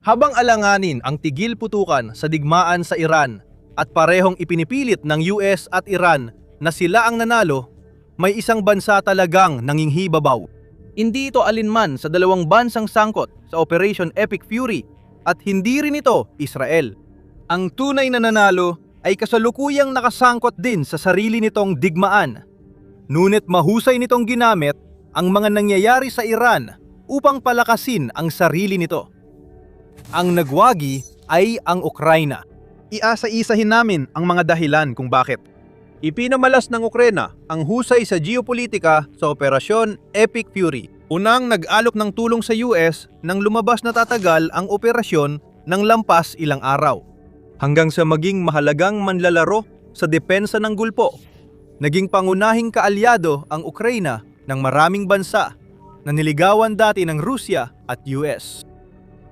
Habang alanganin ang tigil putukan sa digmaan sa Iran at parehong ipinipilit ng US at Iran na sila ang nanalo, may isang bansa talagang nanginghibabaw. Hindi ito alinman sa dalawang bansang sangkot sa Operation Epic Fury at hindi rin ito Israel. Ang tunay na nanalo ay kasalukuyang nakasangkot din sa sarili nitong digmaan. Ngunit mahusay nitong ginamit ang mga nangyayari sa Iran upang palakasin ang sarili nito. Ang nagwagi ay ang Ukraina. Iasa-isahin namin ang mga dahilan kung bakit. Ipinamalas ng Ukraina ang husay sa geopolitika sa Operasyon Epic Fury. Unang nag-alok ng tulong sa US nang lumabas na tatagal ang operasyon ng lampas ilang araw. Hanggang sa maging mahalagang manlalaro sa depensa ng gulpo. Naging pangunahing kaalyado ang Ukraina ng maraming bansa na niligawan dati ng Rusya at US.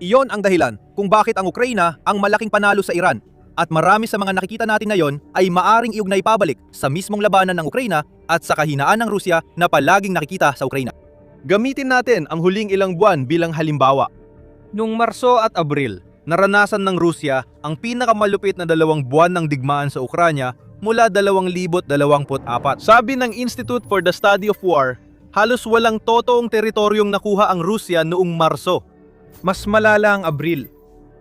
Iyon ang dahilan kung bakit ang Ukraina ang malaking panalo sa Iran at marami sa mga nakikita natin ngayon ay maaring iugnay pabalik sa mismong labanan ng Ukraina at sa kahinaan ng Rusya na palaging nakikita sa Ukraina. Gamitin natin ang huling ilang buwan bilang halimbawa. Noong Marso at Abril, naranasan ng Rusya ang pinakamalupit na 2 buwan ng digmaan sa Ukraina mula 2024. Sabi ng Institute for the Study of War, halos walang totoong teritoryong nakuha ang Rusya noong Marso. Mas malala ang Abril.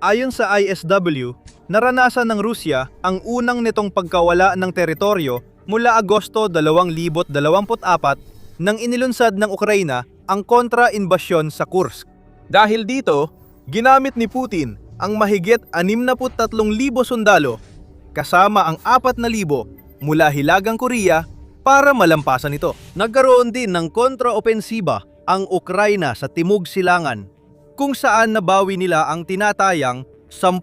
Ayon sa ISW, naranasan ng Rusya ang unang nitong pagkawala ng teritoryo mula Agosto 2024 nang inilunsad ng Ukraina ang kontra-imbasyon sa Kursk. Dahil dito, ginamit ni Putin ang mahigit 63,000 sundalo kasama ang 4,000 mula Hilagang Korea para malampasan ito. Nagkaroon din ng kontra-opensiba ang Ukraina sa Timog Silangan kung saan nabawi nila ang tinatayang 10%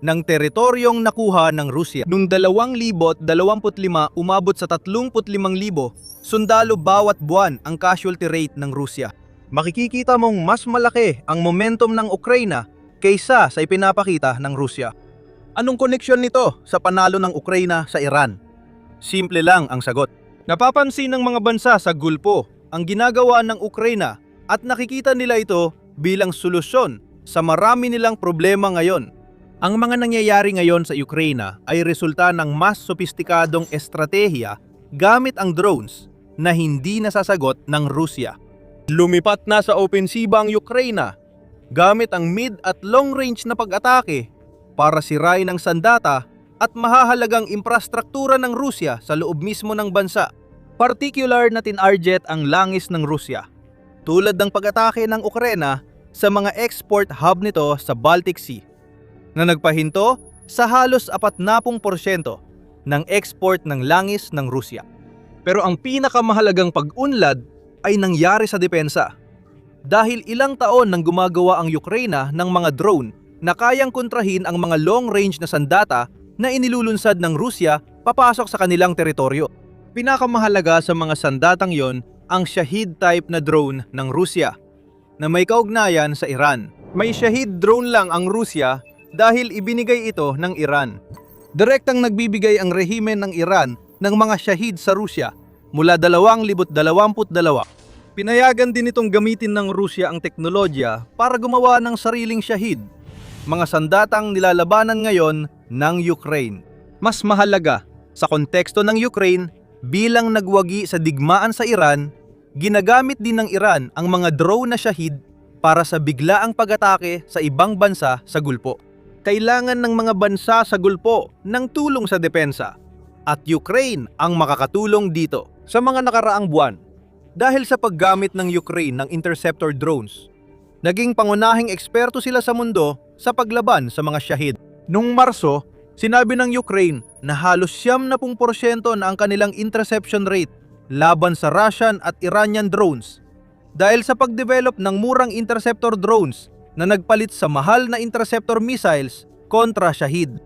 ng teritoryong nakuha ng Rusya. Noong 2025 umabot sa 35,000 sundalo bawat buwan ang casualty rate ng Rusya. Makikita mong mas malaki ang momentum ng Ukraina kaysa sa ipinapakita ng Rusya. Anong koneksyon nito sa panalo ng Ukraina sa Iran? Simple lang ang sagot. Napapansin ng mga bansa sa Gulpo ang ginagawa ng Ukraina at nakikita nila ito bilang solusyon sa marami nilang problema ngayon. Ang mga nangyayari ngayon sa Ukraina ay resulta ng mas sopistikadong estratehiya gamit ang drones na hindi nasasagot ng Rusya. Lumipat na sa opensiba ang Ukraina gamit ang mid at long range na pag-atake para sirain ang sandata at mahahalagang infrastruktura ng Rusya sa loob mismo ng bansa. Particular na tinarget ang langis ng Rusya, tulad ng pag-atake ng Ukraina sa mga export hub nito sa Baltic Sea, na nagpahinto sa halos 40% ng export ng langis ng Rusya. Pero ang pinakamahalagang pag-unlad ay nangyari sa depensa. Dahil ilang taon nang gumagawa ang Ukraina ng mga drone na kayang kontrahin ang mga long-range na sandata na inilulunsad ng Rusya papasok sa kanilang teritoryo. Pinakamahalaga sa mga sandatang yon ang Shahid type na drone ng Rusya na may kaugnayan sa Iran. May Shahid drone lang ang Rusya dahil ibinigay ito ng Iran. Direktang nagbibigay ang rehimen ng Iran ng mga Shahid sa Rusya mula 2022. Pinayagan din itong gamitin ng Rusya ang teknolohiya para gumawa ng sariling Shahid, mga sandatang nilalabanan ngayon ng Ukraine. Mas mahalaga, sa konteksto ng Ukraine, bilang nagwagi sa digmaan sa Iran, ginagamit din ng Iran ang mga drone na Shahid para sa biglaang pag-atake sa ibang bansa sa Gulpo. Kailangan ng mga bansa sa Gulpo ng tulong sa depensa at Ukraine ang makakatulong dito sa mga nakaraang buwan. Dahil sa paggamit ng Ukraine ng interceptor drones, naging pangunahing eksperto sila sa mundo sa paglaban sa mga Shahid. Noong Marso, sinabi ng Ukraine na halos 70% na ang kanilang interception rate laban sa Russian at Iranian drones dahil sa pagdevelop ng murang interceptor drones na nagpalit sa mahal na interceptor missiles kontra Shahid.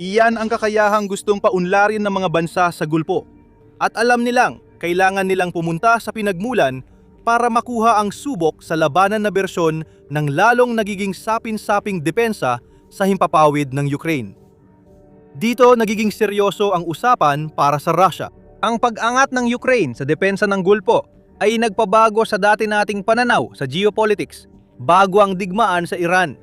Iyan ang kakayahang gustong paunlarin ng mga bansa sa Gulpo. At alam nilang kailangan nilang pumunta sa pinagmulan para makuha ang subok sa labanan na bersyon ng lalong nagiging sapin-saping depensa sa himpapawid ng Ukraine. Dito nagiging seryoso ang usapan para sa Russia. Ang pag-angat ng Ukraine sa depensa ng Gulpo ay nagpabago sa dati nating pananaw sa geopolitics bago ang digmaan sa Iran.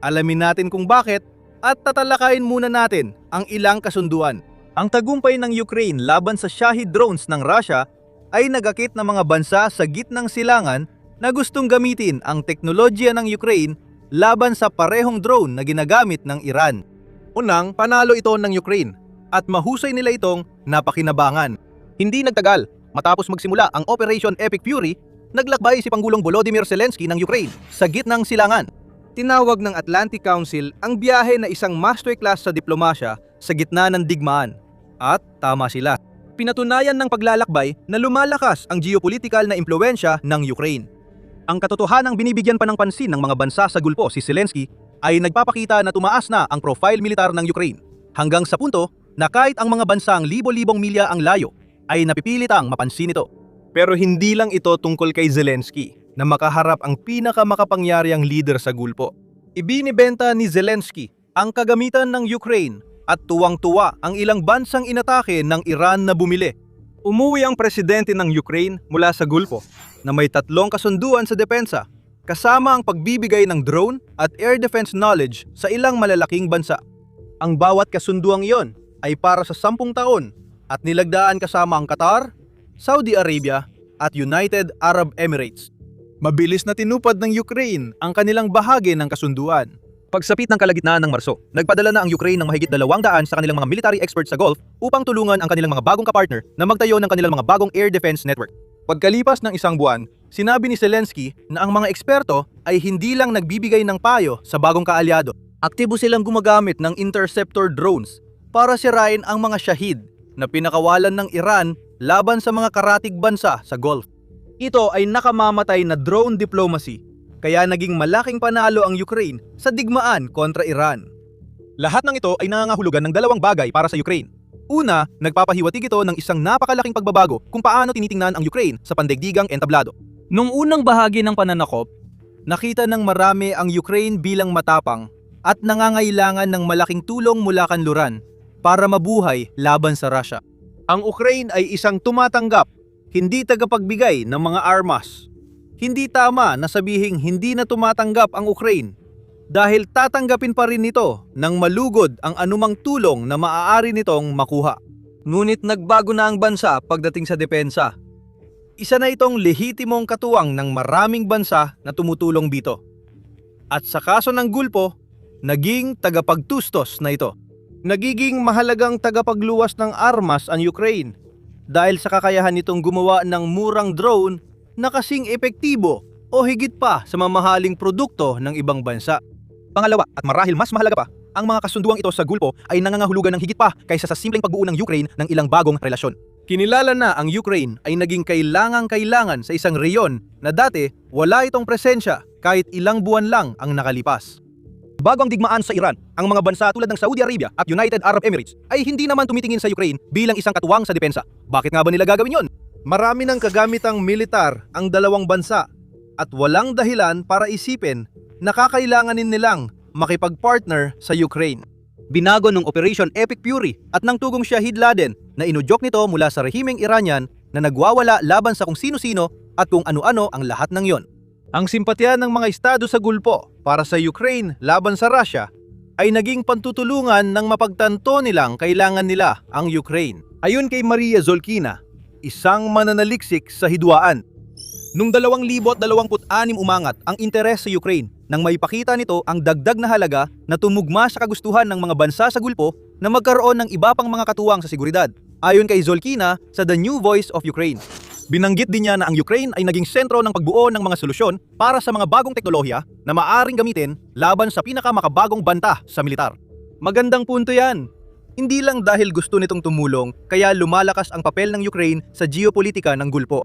Alamin natin kung bakit at tatalakayin muna natin ang ilang kasunduan. Ang tagumpay ng Ukraine laban sa Shahid drones ng Russia ay nagakit ng mga bansa sa gitnang silangan na gustong gamitin ang teknolohiya ng Ukraine laban sa parehong drone na ginagamit ng Iran. Unang, panalo ito ng Ukraine at mahusay nila itong napakinabangan. Hindi nagtagal, matapos magsimula ang Operation Epic Fury, naglakbay si Pangulong Volodymyr Zelensky ng Ukraine sa gitnang silangan. Tinawag ng Atlantic Council ang biyahe na isang masterclass sa diplomasya sa gitna ng digmaan. At tama sila. Pinatunayan ng paglalakbay na lumalakas ang geopolitical na impluwensya ng Ukraine. Ang katotohanang binibigyan pa ng pansin ng mga bansa sa Gulpo si Zelensky ay nagpapakita na tumaas na ang profile militar ng Ukraine hanggang sa punto na kahit ang mga bansang libo-libong milya ang layo ay napipilitang mapansin ito. Pero hindi lang ito tungkol kay Zelensky na makaharap ang pinakamakapangyarihang leader sa Gulpo. Ibinibenta ni Zelensky ang kagamitan ng Ukraine at tuwang-tuwa ang ilang bansang inatake ng Iran na bumili. Umuwi ang presidente ng Ukraine mula sa Gulpo na may 3 kasunduan sa depensa, kasama ang pagbibigay ng drone at air defense knowledge sa ilang malalaking bansa. Ang bawat kasunduang iyon ay para sa 10 taon at nilagdaan kasama ang Qatar, Saudi Arabia at United Arab Emirates. Mabilis na tinupad ng Ukraine ang kanilang bahagi ng kasunduan. Pagsapit ng kalagitnaan ng Marso, nagpadala na ang Ukraine ng mahigit 200 sa kanilang mga military experts sa Gulf upang tulungan ang kanilang mga bagong kapartner na magtayo ng kanilang mga bagong air defense network. Pagkalipas ng 1 buwan, sinabi ni Zelensky na ang mga eksperto ay hindi lang nagbibigay ng payo sa bagong kaalyado. Aktibo silang gumagamit ng interceptor drones para sirain ang mga Shahid na pinakawalan ng Iran laban sa mga karatig bansa sa Gulf. Ito ay nakamamatay na drone diplomacy, kaya naging malaking panalo ang Ukraine sa digmaan kontra Iran. Lahat ng ito ay nangangahulugan ng 2 bagay para sa Ukraine. Una, nagpapahiwatig ito ng isang napakalaking pagbabago kung paano tinitingnan ang Ukraine sa pandaigdigang entablado. Nung unang bahagi ng pananakop, nakita ng marami ang Ukraine bilang matapang at nangangailangan ng malaking tulong mula kanluran para mabuhay laban sa Russia. Ang Ukraine ay isang tumatanggap, hindi tagapagbigay ng mga armas. Hindi tama na sabihing hindi na tumatanggap ang Ukraine dahil tatanggapin pa rin nito nang malugod ang anumang tulong na maaari nitong makuha. Ngunit nagbago na ang bansa pagdating sa depensa. Isa na itong lehitimong katuwang ng maraming bansa na tumutulong dito. At sa kaso ng Gulpo, naging tagapagtustos na ito. Nagiging mahalagang tagapagluwas ng armas ang Ukraine dahil sa kakayahan nitong gumawa ng murang drone na kasing epektibo o higit pa sa mamahaling produkto ng ibang bansa. Pangalawa, at marahil mas mahalaga pa, ang mga kasunduang ito sa Gulpo ay nangangahulugan ng higit pa kaysa sa simpleng pagbuo ng Ukraine ng ilang bagong relasyon. Kinilala na ang Ukraine ay naging kailangan sa isang reyon na dati wala itong presensya kahit ilang buwan lang ang nakalipas. Bago ang digmaan sa Iran, ang mga bansa tulad ng Saudi Arabia at United Arab Emirates ay hindi naman tumitingin sa Ukraine bilang isang katuwang sa depensa. Bakit nga ba nila gagawin yon? Marami ng kagamitang militar ang 2 bansa at walang dahilan para isipin na kakailanganin nilang makipag-partner sa Ukraine. Binago ng Operation Epic Fury at ng tugong Shahid Laden na inudyok nito mula sa rehimeng Iranian na nagwawala laban sa kung sino-sino at kung ano-ano ang lahat ng yon. Ang simpatya ng mga estado sa Gulpo para sa Ukraine laban sa Russia ay naging pantutulungan ng mapagtanto nilang kailangan nila ang Ukraine. Ayon kay Maria Zolkina, isang mananaliksik sa hidwaan. Noong 2026 umangat ang interes sa Ukraine nang maipakita nito ang dagdag na halaga na tumugma sa kagustuhan ng mga bansa sa Gulpo na magkaroon ng iba pang mga katuwang sa seguridad. Ayon kay Zolkina sa The New Voice of Ukraine. Binanggit din niya na ang Ukraine ay naging sentro ng pagbuo ng mga solusyon para sa mga bagong teknolohiya na maaaring gamitin laban sa pinakamakabagong banta sa militar. Magandang punto yan. Hindi lang dahil gusto nitong tumulong kaya lumalakas ang papel ng Ukraine sa geopolitika ng Gulpo.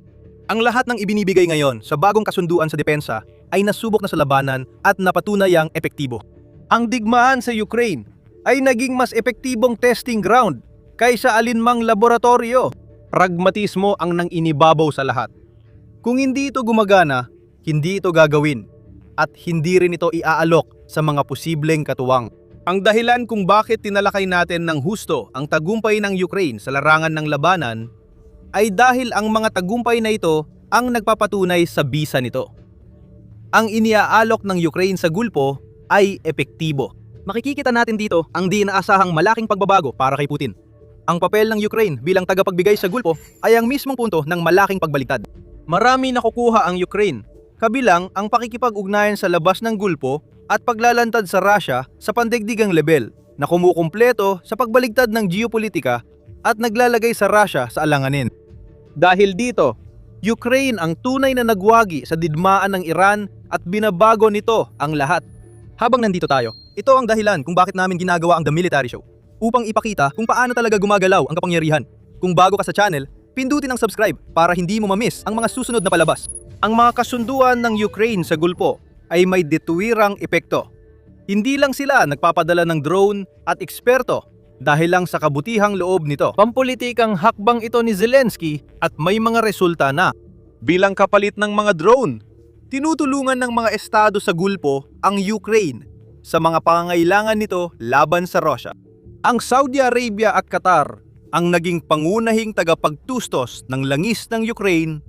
Ang lahat ng ibinibigay ngayon sa bagong kasunduan sa depensa ay nasubok na sa labanan at napatunayang epektibo. Ang digmaan sa Ukraine ay naging mas epektibong testing ground kaysa alinmang laboratorio. Pragmatismo ang nang inibabaw sa lahat. Kung hindi ito gumagana, hindi ito gagawin at hindi rin ito iaalok sa mga posibleng katuwang. Ang dahilan kung bakit tinalakay natin ng husto ang tagumpay ng Ukraine sa larangan ng labanan ay dahil ang mga tagumpay na ito ang nagpapatunay sa bisa nito. Ang iniaalok ng Ukraine sa Gulpo ay epektibo. Makikita natin dito ang di inaasahang malaking pagbabago para kay Putin. Ang papel ng Ukraine bilang tagapagbigay sa Gulpo ay ang mismong punto ng malaking pagbaligtad. Marami nakukuha ang Ukraine, kabilang ang pakikipag-ugnayan sa labas ng Gulpo at paglalantad sa Russia sa pandaigdigang level na kumukumpleto sa pagbaligtad ng geopolitika at naglalagay sa Russia sa alanganin. Dahil dito, Ukraine ang tunay na nagwagi sa digmaan ng Iran at binabago nito ang lahat. Habang nandito tayo, ito ang dahilan kung bakit namin ginagawa ang The Military Show. Upang ipakita kung paano talaga gumagalaw ang kapangyarihan. Kung bago ka sa channel, pindutin ang subscribe para hindi mo ma-miss ang mga susunod na palabas. Ang mga kasunduan ng Ukraine sa Gulpo ay may detuwirang epekto. Hindi lang sila nagpapadala ng drone at eksperto dahil lang sa kabutihang loob nito. Pampulitikang hakbang ito ni Zelensky at may mga resulta na. Bilang kapalit ng mga drone, tinutulungan ng mga estado sa Gulpo ang Ukraine sa mga pangangailangan nito laban sa Russia. Ang Saudi Arabia at Qatar ang naging pangunahing tagapagtustos ng langis ng Ukraine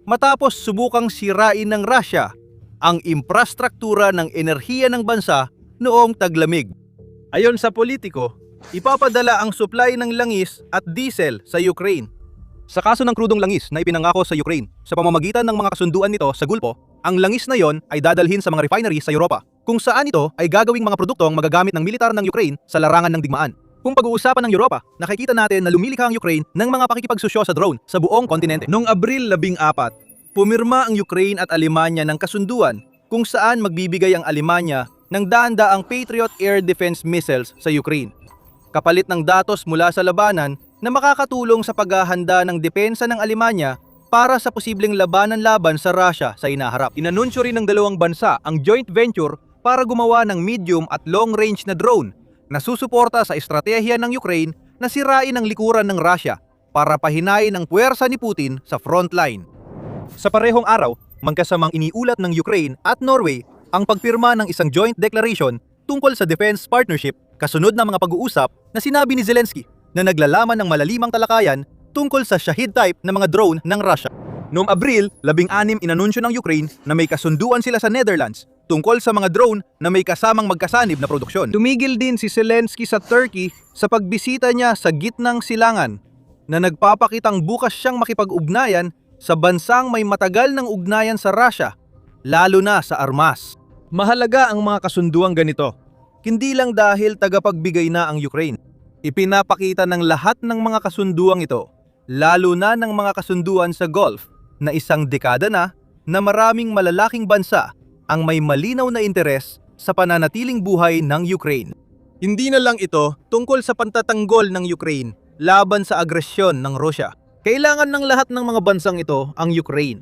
matapos subukang sirain ng Russia ang infrastruktura ng enerhiya ng bansa noong taglamig. Ayon sa politiko, ipapadala ang supply ng langis at diesel sa Ukraine. Sa kaso ng krudong langis na ipinangako sa Ukraine sa pamamagitan ng mga kasunduan nito sa Gulpo, ang langis na yon ay dadalhin sa mga refinery sa Europa, kung saan ito ay gagawing mga produktong magagamit ng militar ng Ukraine sa larangan ng digmaan. Kung pag-uusapan ng Europa, nakikita natin na lumilikha ang Ukraine ng mga pakikipagsusyo sa drone sa buong kontinente. Noong Abril 14, pumirma ang Ukraine at Alemanya ng kasunduan kung saan magbibigay ang Alemanya ng daan-daang Patriot Air Defense Missiles sa Ukraine, kapalit ng datos mula sa labanan na makakatulong sa paghahanda ng depensa ng Alemanya para sa posibleng labanan laban sa Russia sa inaharap. Inanunsyo rin ng dalawang bansa ang joint venture para gumawa ng medium at long-range na drone na susuporta sa estratehiya ng Ukraine na sirain ang likuran ng Russia para pahinain ang puwersa ni Putin sa frontline. Sa parehong araw, magkasamang iniulat ng Ukraine at Norway ang pagpirma ng isang joint declaration tungkol sa defense partnership kasunod ng mga pag-uusap na sinabi ni Zelensky na naglalaman ng malalimang talakayan tungkol sa Shahid type na mga drone ng Russia. Noong Abril 16, inanunsyo ng Ukraine na may kasunduan sila sa Netherlands tungkol sa mga drone na may kasamang magkasanib na produksyon. Tumigil din si Zelensky sa Turkey sa pagbisita niya sa gitnang silangan na nagpapakitang bukas siyang makipag-ugnayan sa bansang may matagal ng ugnayan sa Russia, lalo na sa armas. Mahalaga ang mga kasunduang ganito, hindi lang dahil tagapagbigay na ang Ukraine. Ipinapakita ng lahat ng mga kasunduang ito, lalo na ng mga kasunduan sa Gulf, na isang dekada na maraming malalaking bansa ang may malinaw na interes sa pananatiling buhay ng Ukraine. Hindi na lang ito tungkol sa pantatanggol ng Ukraine laban sa agresyon ng Russia. Kailangan ng lahat ng mga bansang ito ang Ukraine.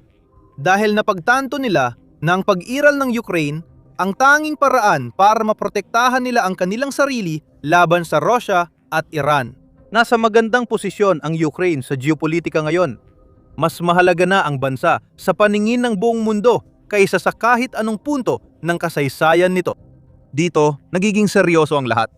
Dahil napagtanto nila na ang pag-iral ng Ukraine ang tanging paraan para maprotektahan nila ang kanilang sarili laban sa Russia at Iran. Nasa magandang posisyon ang Ukraine sa geopolitika ngayon. Mas mahalaga na ang bansa sa paningin ng buong mundo kaysa sa kahit anong punto ng kasaysayan nito. Dito, nagiging seryoso ang lahat.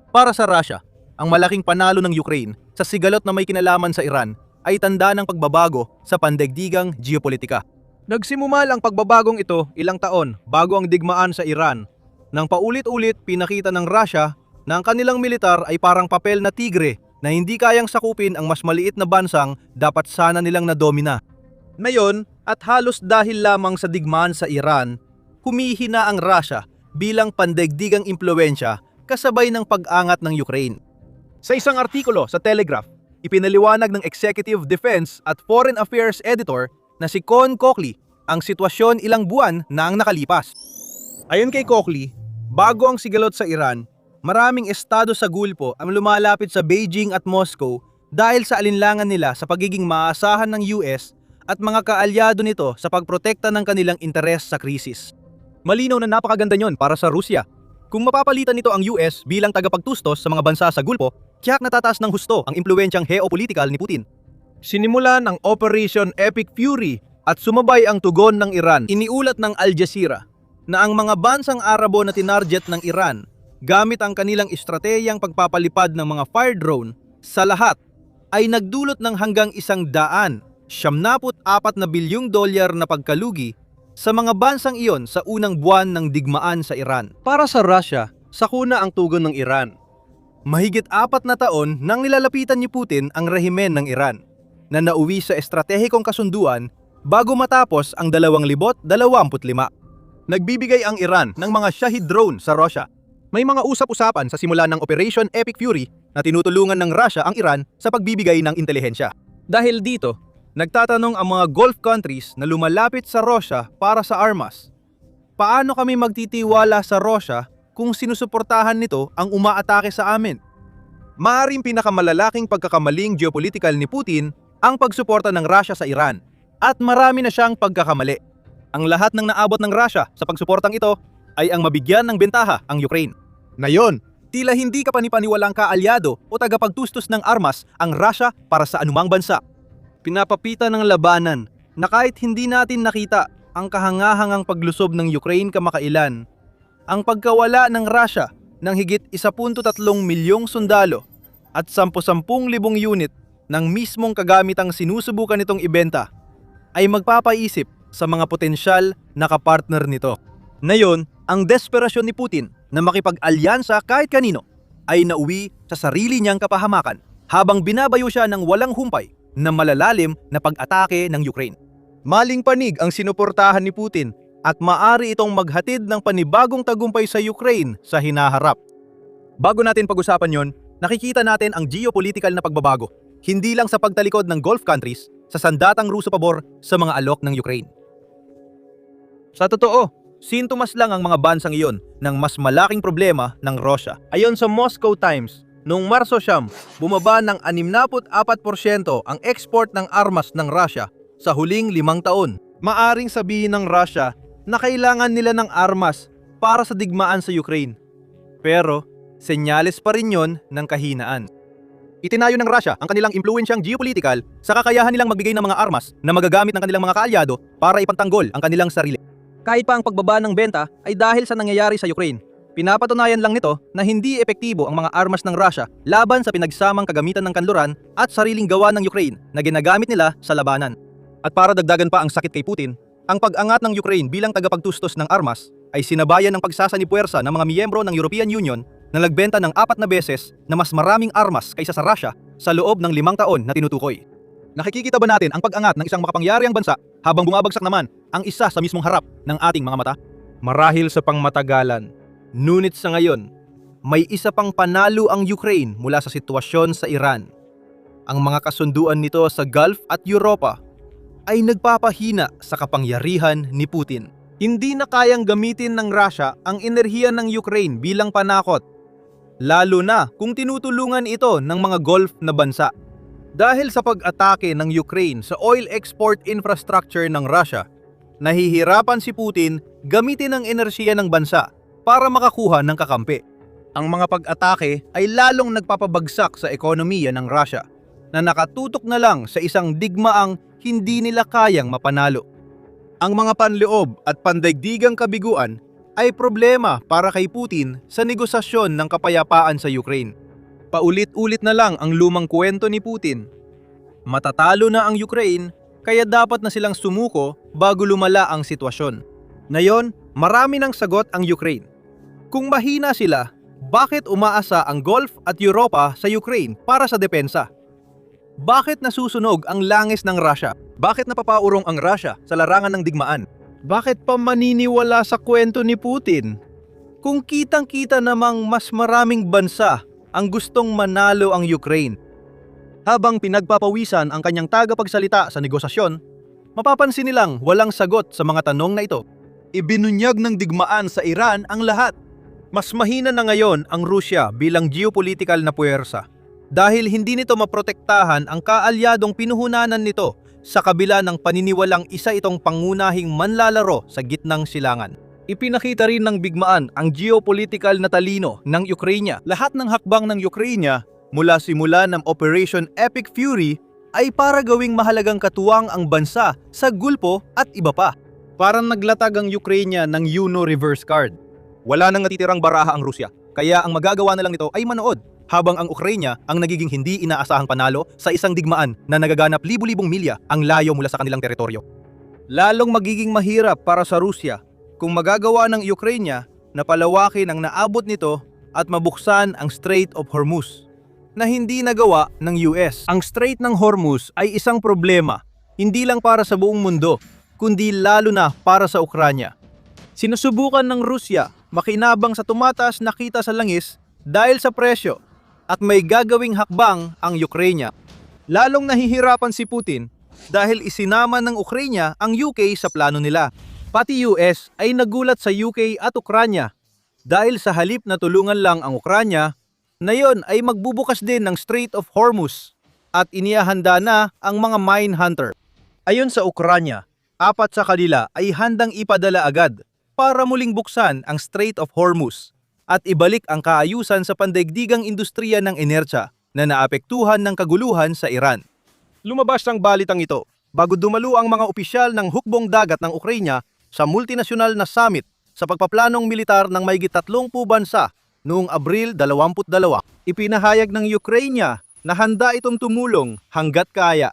Para sa Russia, ang malaking panalo ng Ukraine sa sigalot na may kinalaman sa Iran ay tanda ng pagbabago sa pandaigdigang geopolitika. Nagsimumal ang pagbabagong ito ilang taon bago ang digmaan sa Iran, nang paulit-ulit pinakita ng Russia na ang kanilang militar ay parang papel na tigre na hindi kayang sakupin ang mas maliit na bansang dapat sana nilang nadomina. Ngayon, at halos dahil lamang sa digmaan sa Iran, humihina ang Russia bilang pandaigdigang impluwensya kasabay ng pag-angat ng Ukraine. Sa isang artikulo sa Telegraph, ipinaliwanag ng Executive Defense at Foreign Affairs Editor na si Con Cockley ang sitwasyon ilang buwan na ang nakalipas. Ayon kay Cockley, bago ang sigalot sa Iran, maraming estado sa Gulpo ang lumalapit sa Beijing at Moscow dahil sa alinlangan nila sa pagiging maasahan ng US at mga kaalyado nito sa pagprotekta ng kanilang interes sa krisis. Malinaw na napakaganda nyon para sa Rusya. Kung mapapalitan nito ang US bilang tagapagtustos sa mga bansa sa Gulpo, tiyak natataas ng husto ang impluwensyang geopolitikal ni Putin. Sinimulan ang Operation Epic Fury at sumabay ang tugon ng Iran. Iniulat ng Al Jazeera na ang mga bansang Arabo na tinarget ng Iran gamit ang kanilang estratehiyang pagpapalipad ng mga fire drone sa lahat ay nagdulot ng hanggang $174 na bilyong na pagkalugi sa mga bansang iyon sa unang buwan ng digmaan sa Iran. Para sa Russia, sakuna ang tugon ng Iran. Mahigit 4 na taon nang nilalapitan ni Putin ang rehimen ng Iran, na nauwi sa estratehikong kasunduan bago matapos ang 2025. Nagbibigay ang Iran ng mga Shahid drone sa Russia. May mga usap-usapan sa simula ng Operation Epic Fury na tinutulungan ng Russia ang Iran sa pagbibigay ng intelihensya. Dahil dito, nagtatanong ang mga Gulf countries na lumalapit sa Russia para sa armas. Paano kami magtitiwala sa Russia kung sinusuportahan nito ang umaatake sa amin? Maaaring pinakamalalaking pagkakamaling geopolitical ni Putin ang pagsuporta ng Russia sa Iran, at marami na siyang pagkakamali. Ang lahat ng naabot ng Russia sa pagsuportang ito ay ang mabigyan ng bentaha ang Ukraine. Ngayon, tila hindi kapanipaniwalang kaalyado o tagapagtustos ng armas ang Russia para sa anumang bansa. Pinapapita ng labanan na kahit hindi natin nakita ang kahangahangang paglusob ng Ukraine kamakailan, ang pagkawala ng Russia ng higit 1.3 milyong sundalo at 10,000 unit ng mismong kagamitang sinusubukan nitong ibenta ay magpapaisip sa mga potensyal na kapartner nito. Ngayon, ang desperasyon ni Putin na makipag-alyansa kahit kanino ay nauwi sa sarili niyang kapahamakan habang binabayo siya ng walang humpay na malalalim na pag-atake ng Ukraine. Maling panig ang sinuportahan ni Putin at maari itong maghatid ng panibagong tagumpay sa Ukraine sa hinaharap. Bago natin pag-usapan yon, nakikita natin ang geopolitical na pagbabago, hindi lang sa pagtalikod ng Gulf countries sa sandatang Ruso pabor sa mga alok ng Ukraine. Sa totoo, sintomas lang ang mga bansang iyon ng mas malaking problema ng Russia. Ayon sa Moscow Times, noong Marso 9, bumaba ng 64% ang export ng armas ng Russia sa huling 5 taon. Maaring sabihin ng Russia na kailangan nila ng armas para sa digmaan sa Ukraine. Pero, senyales pa rin yon ng kahinaan. Itinayo ng Russia ang kanilang impluwensyang geopolitical sa kakayahan nilang magbigay ng mga armas na magagamit ng kanilang mga kaalyado para ipantanggol ang kanilang sarili. Kahit pa ang pagbaba ng benta ay dahil sa nangyayari sa Ukraine, pinapatunayan lang nito na hindi epektibo ang mga armas ng Russia laban sa pinagsamang kagamitan ng kanluran at sariling gawa ng Ukraine na ginagamit nila sa labanan. At para dagdagan pa ang sakit kay Putin, ang pag-angat ng Ukraine bilang tagapagtustos ng armas ay sinabayan ng pagsasanipuwersa ng mga miyembro ng European Union na nagbenta ng 4 na beses na mas maraming armas kaysa sa Russia sa loob ng 5 taon na tinutukoy. Nakikita ba natin ang pag-angat ng isang makapangyarihang bansa habang bumabagsak naman ang isa sa mismong harap ng ating mga mata? Marahil sa pangmatagalan, ngunit sa ngayon, may isa pang panalo ang Ukraine mula sa sitwasyon sa Iran. Ang mga kasunduan nito sa Gulf at Europa ay nagpapahina sa kapangyarihan ni Putin. Hindi na kayang gamitin ng Russia ang enerhiya ng Ukraine bilang panakot, lalo na kung tinutulungan ito ng mga Gulf na bansa. Dahil sa pag-atake ng Ukraine sa oil export infrastructure ng Russia, nahihirapan si Putin gamitin ang enerhiya ng bansa para makakuha ng kakampi. Ang mga pag-atake ay lalong nagpapabagsak sa ekonomiya ng Russia na nakatutok na lang sa isang digmaang hindi nila kayang mapanalo. Ang mga panloob at pandaigdigang kabiguan ay problema para kay Putin sa negosasyon ng kapayapaan sa Ukraine. Paulit-ulit na lang ang lumang kwento ni Putin. Matatalo na ang Ukraine, kaya dapat na silang sumuko bago lumala ang sitwasyon. Ngayon, marami ng sagot ang Ukraine. Kung mahina sila, bakit umaasa ang Gulf at Europa sa Ukraine para sa depensa? Bakit nasusunog ang langis ng Russia? Bakit napapaurong ang Russia sa larangan ng digmaan? Bakit pa maniniwala sa kwento ni Putin? Kung kitang-kita namang mas maraming bansa ang gustong manalo ang Ukraine. Habang pinagpapawisan ang kanyang tagapagsalita sa negosasyon, mapapansin nilang walang sagot sa mga tanong na ito. Ibinunyag ng digmaan sa Iran ang lahat. Mas mahina na ngayon ang Rusya bilang geopolitical na puwersa dahil hindi nito maprotektahan ang kaalyadong pinuhunanan nito sa kabila ng paniniwalang isa itong pangunahing manlalaro sa gitnang silangan. Ipinakita rin ng bigmaan ang geopolitical na talino ng Ukraine. Lahat ng hakbang ng Ukraine mula simula ng Operation Epic Fury ay para gawing mahalagang katuwang ang bansa sa gulpo at iba pa. Parang naglatag ang Ukraine ng Uno reverse card. Wala nang natitirang baraha ang Rusya, kaya ang magagawa na lang nito ay manood, habang ang Ukraine ang nagiging hindi inaasahang panalo sa isang digmaan na nagaganap libu-libong milya ang layo mula sa kanilang teritoryo. Lalong magiging mahirap para sa Rusya kung magagawa ng Ukraine na palawakin ang naabot nito at mabuksan ang Strait of Hormuz na hindi nagawa ng US. Ang Strait ng Hormuz ay isang problema hindi lang para sa buong mundo kundi lalo na para sa Ukraine. Sinusubukan ng Rusya makinabang sa tumataas na kita sa langis dahil sa presyo at may gagawing hakbang ang Ukraine. Lalong nahihirapan si Putin dahil isinama ng Ukraine ang UK sa plano nila. Pati US ay nagulat sa UK at Ukraine dahil sa halip na tulungan lang ang Ukraine, na yon ay magbubukas din ng Strait of Hormuz at inihahanda na ang mga mine hunter. Ayon sa Ukraine, 4 sa kanila ay handang ipadala agad para muling buksan ang Strait of Hormuz at ibalik ang kaayusan sa pandaigdigang industriya ng enerhiya na naapektuhan ng kaguluhan sa Iran. Lumabas ang balitang ito bago dumalo ang mga opisyal ng hukbong dagat ng Ukraine sa multinasyonal na summit sa pagpaplanong militar ng mahigit 30 bansa noong Abril 22. Ipinahayag ng Ukraine na handa itong tumulong hanggat kaya.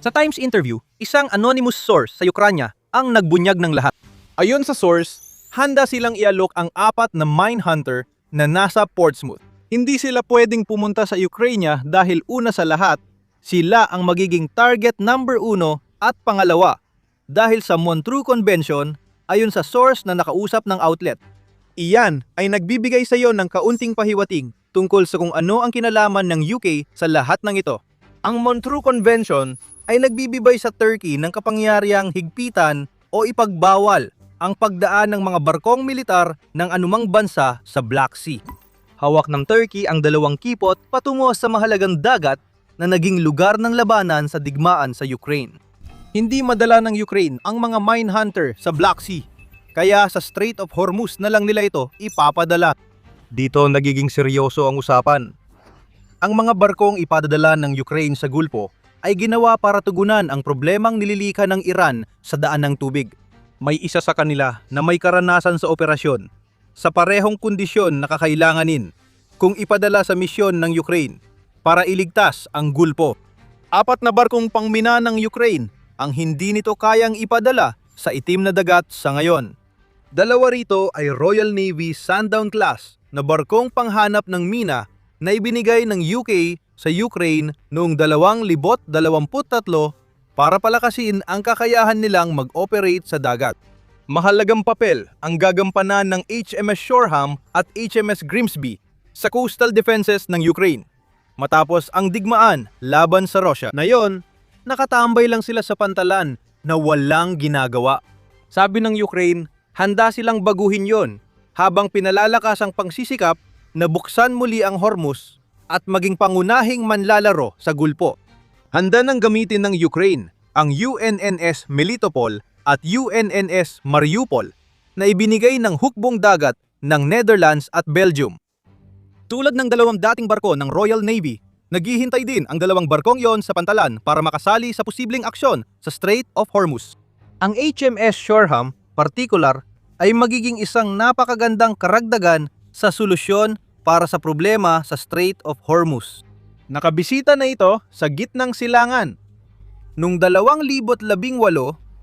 Sa Times interview, isang anonymous source sa Ukraine ang nagbunyag ng lahat. Ayon sa source, handa silang ialok ang 4 na mine hunter na nasa Portsmouth. Hindi sila pwedeng pumunta sa Ukraine dahil una sa lahat, sila ang magiging target number 1 at pangalawa dahil sa Montreux Convention ayon sa source na nakausap ng outlet. Iyan ay nagbibigay sa iyo ng kaunting pahiwatig tungkol sa kung ano ang kinalaman ng UK sa lahat ng ito. Ang Montreux Convention ay nagbibigay sa Turkey ng kapangyarihang higpitan o ipagbawal ang pagdaan ng mga barkong militar ng anumang bansa sa Black Sea. Hawak ng Turkey ang 2 kipot patungo sa mahalagang dagat na naging lugar ng labanan sa digmaan sa Ukraine. Hindi madala ng Ukraine ang mga mine hunter sa Black Sea, kaya sa Strait of Hormuz na lang nila ito ipapadala. Dito nagiging seryoso ang usapan. Ang mga barkong ipadadala ng Ukraine sa Gulpo ay ginawa para tugunan ang problemang nililika ng Iran sa daan ng tubig. May isa sa kanila na may karanasan sa operasyon sa parehong kondisyon na kakailanganin kung ipadala sa misyon ng Ukraine para iligtas ang Gulpo. 4 na barkong pangmina ng Ukraine ang hindi nito kayang ipadala sa itim na dagat sa ngayon. 2 rito ay Royal Navy Sundown class na barkong panghanap ng mina na ibinigay ng UK sa Ukraine noong 2023 para palakasin ang kakayahan nilang mag-operate sa dagat. Mahalagang papel ang gagampanan ng HMS Shoreham at HMS Grimsby sa coastal defenses ng Ukraine. Matapos ang digmaan laban sa Russia na yon, nakatambay lang sila sa pantalan na walang ginagawa. Sabi ng Ukraine, handa silang baguhin yon habang pinalalakas ang pangsisikap na buksan muli ang Hormuz at maging pangunahing manlalaro sa Gulpo. Handa nang gamitin ng Ukraine ang UNNS Melitopol at UNNS Mariupol na ibinigay ng hukbong dagat ng Netherlands at Belgium. Tulad ng 2 dating barko ng Royal Navy, naghihintay din ang 2 barkong yon sa pantalan para makasali sa posibleng aksyon sa Strait of Hormuz. Ang HMS Shoreham, particular, ay magiging isang napakagandang karagdagan sa solusyon para sa problema sa Strait of Hormuz. Nakabisita na ito sa gitnang silangan. Noong 2018,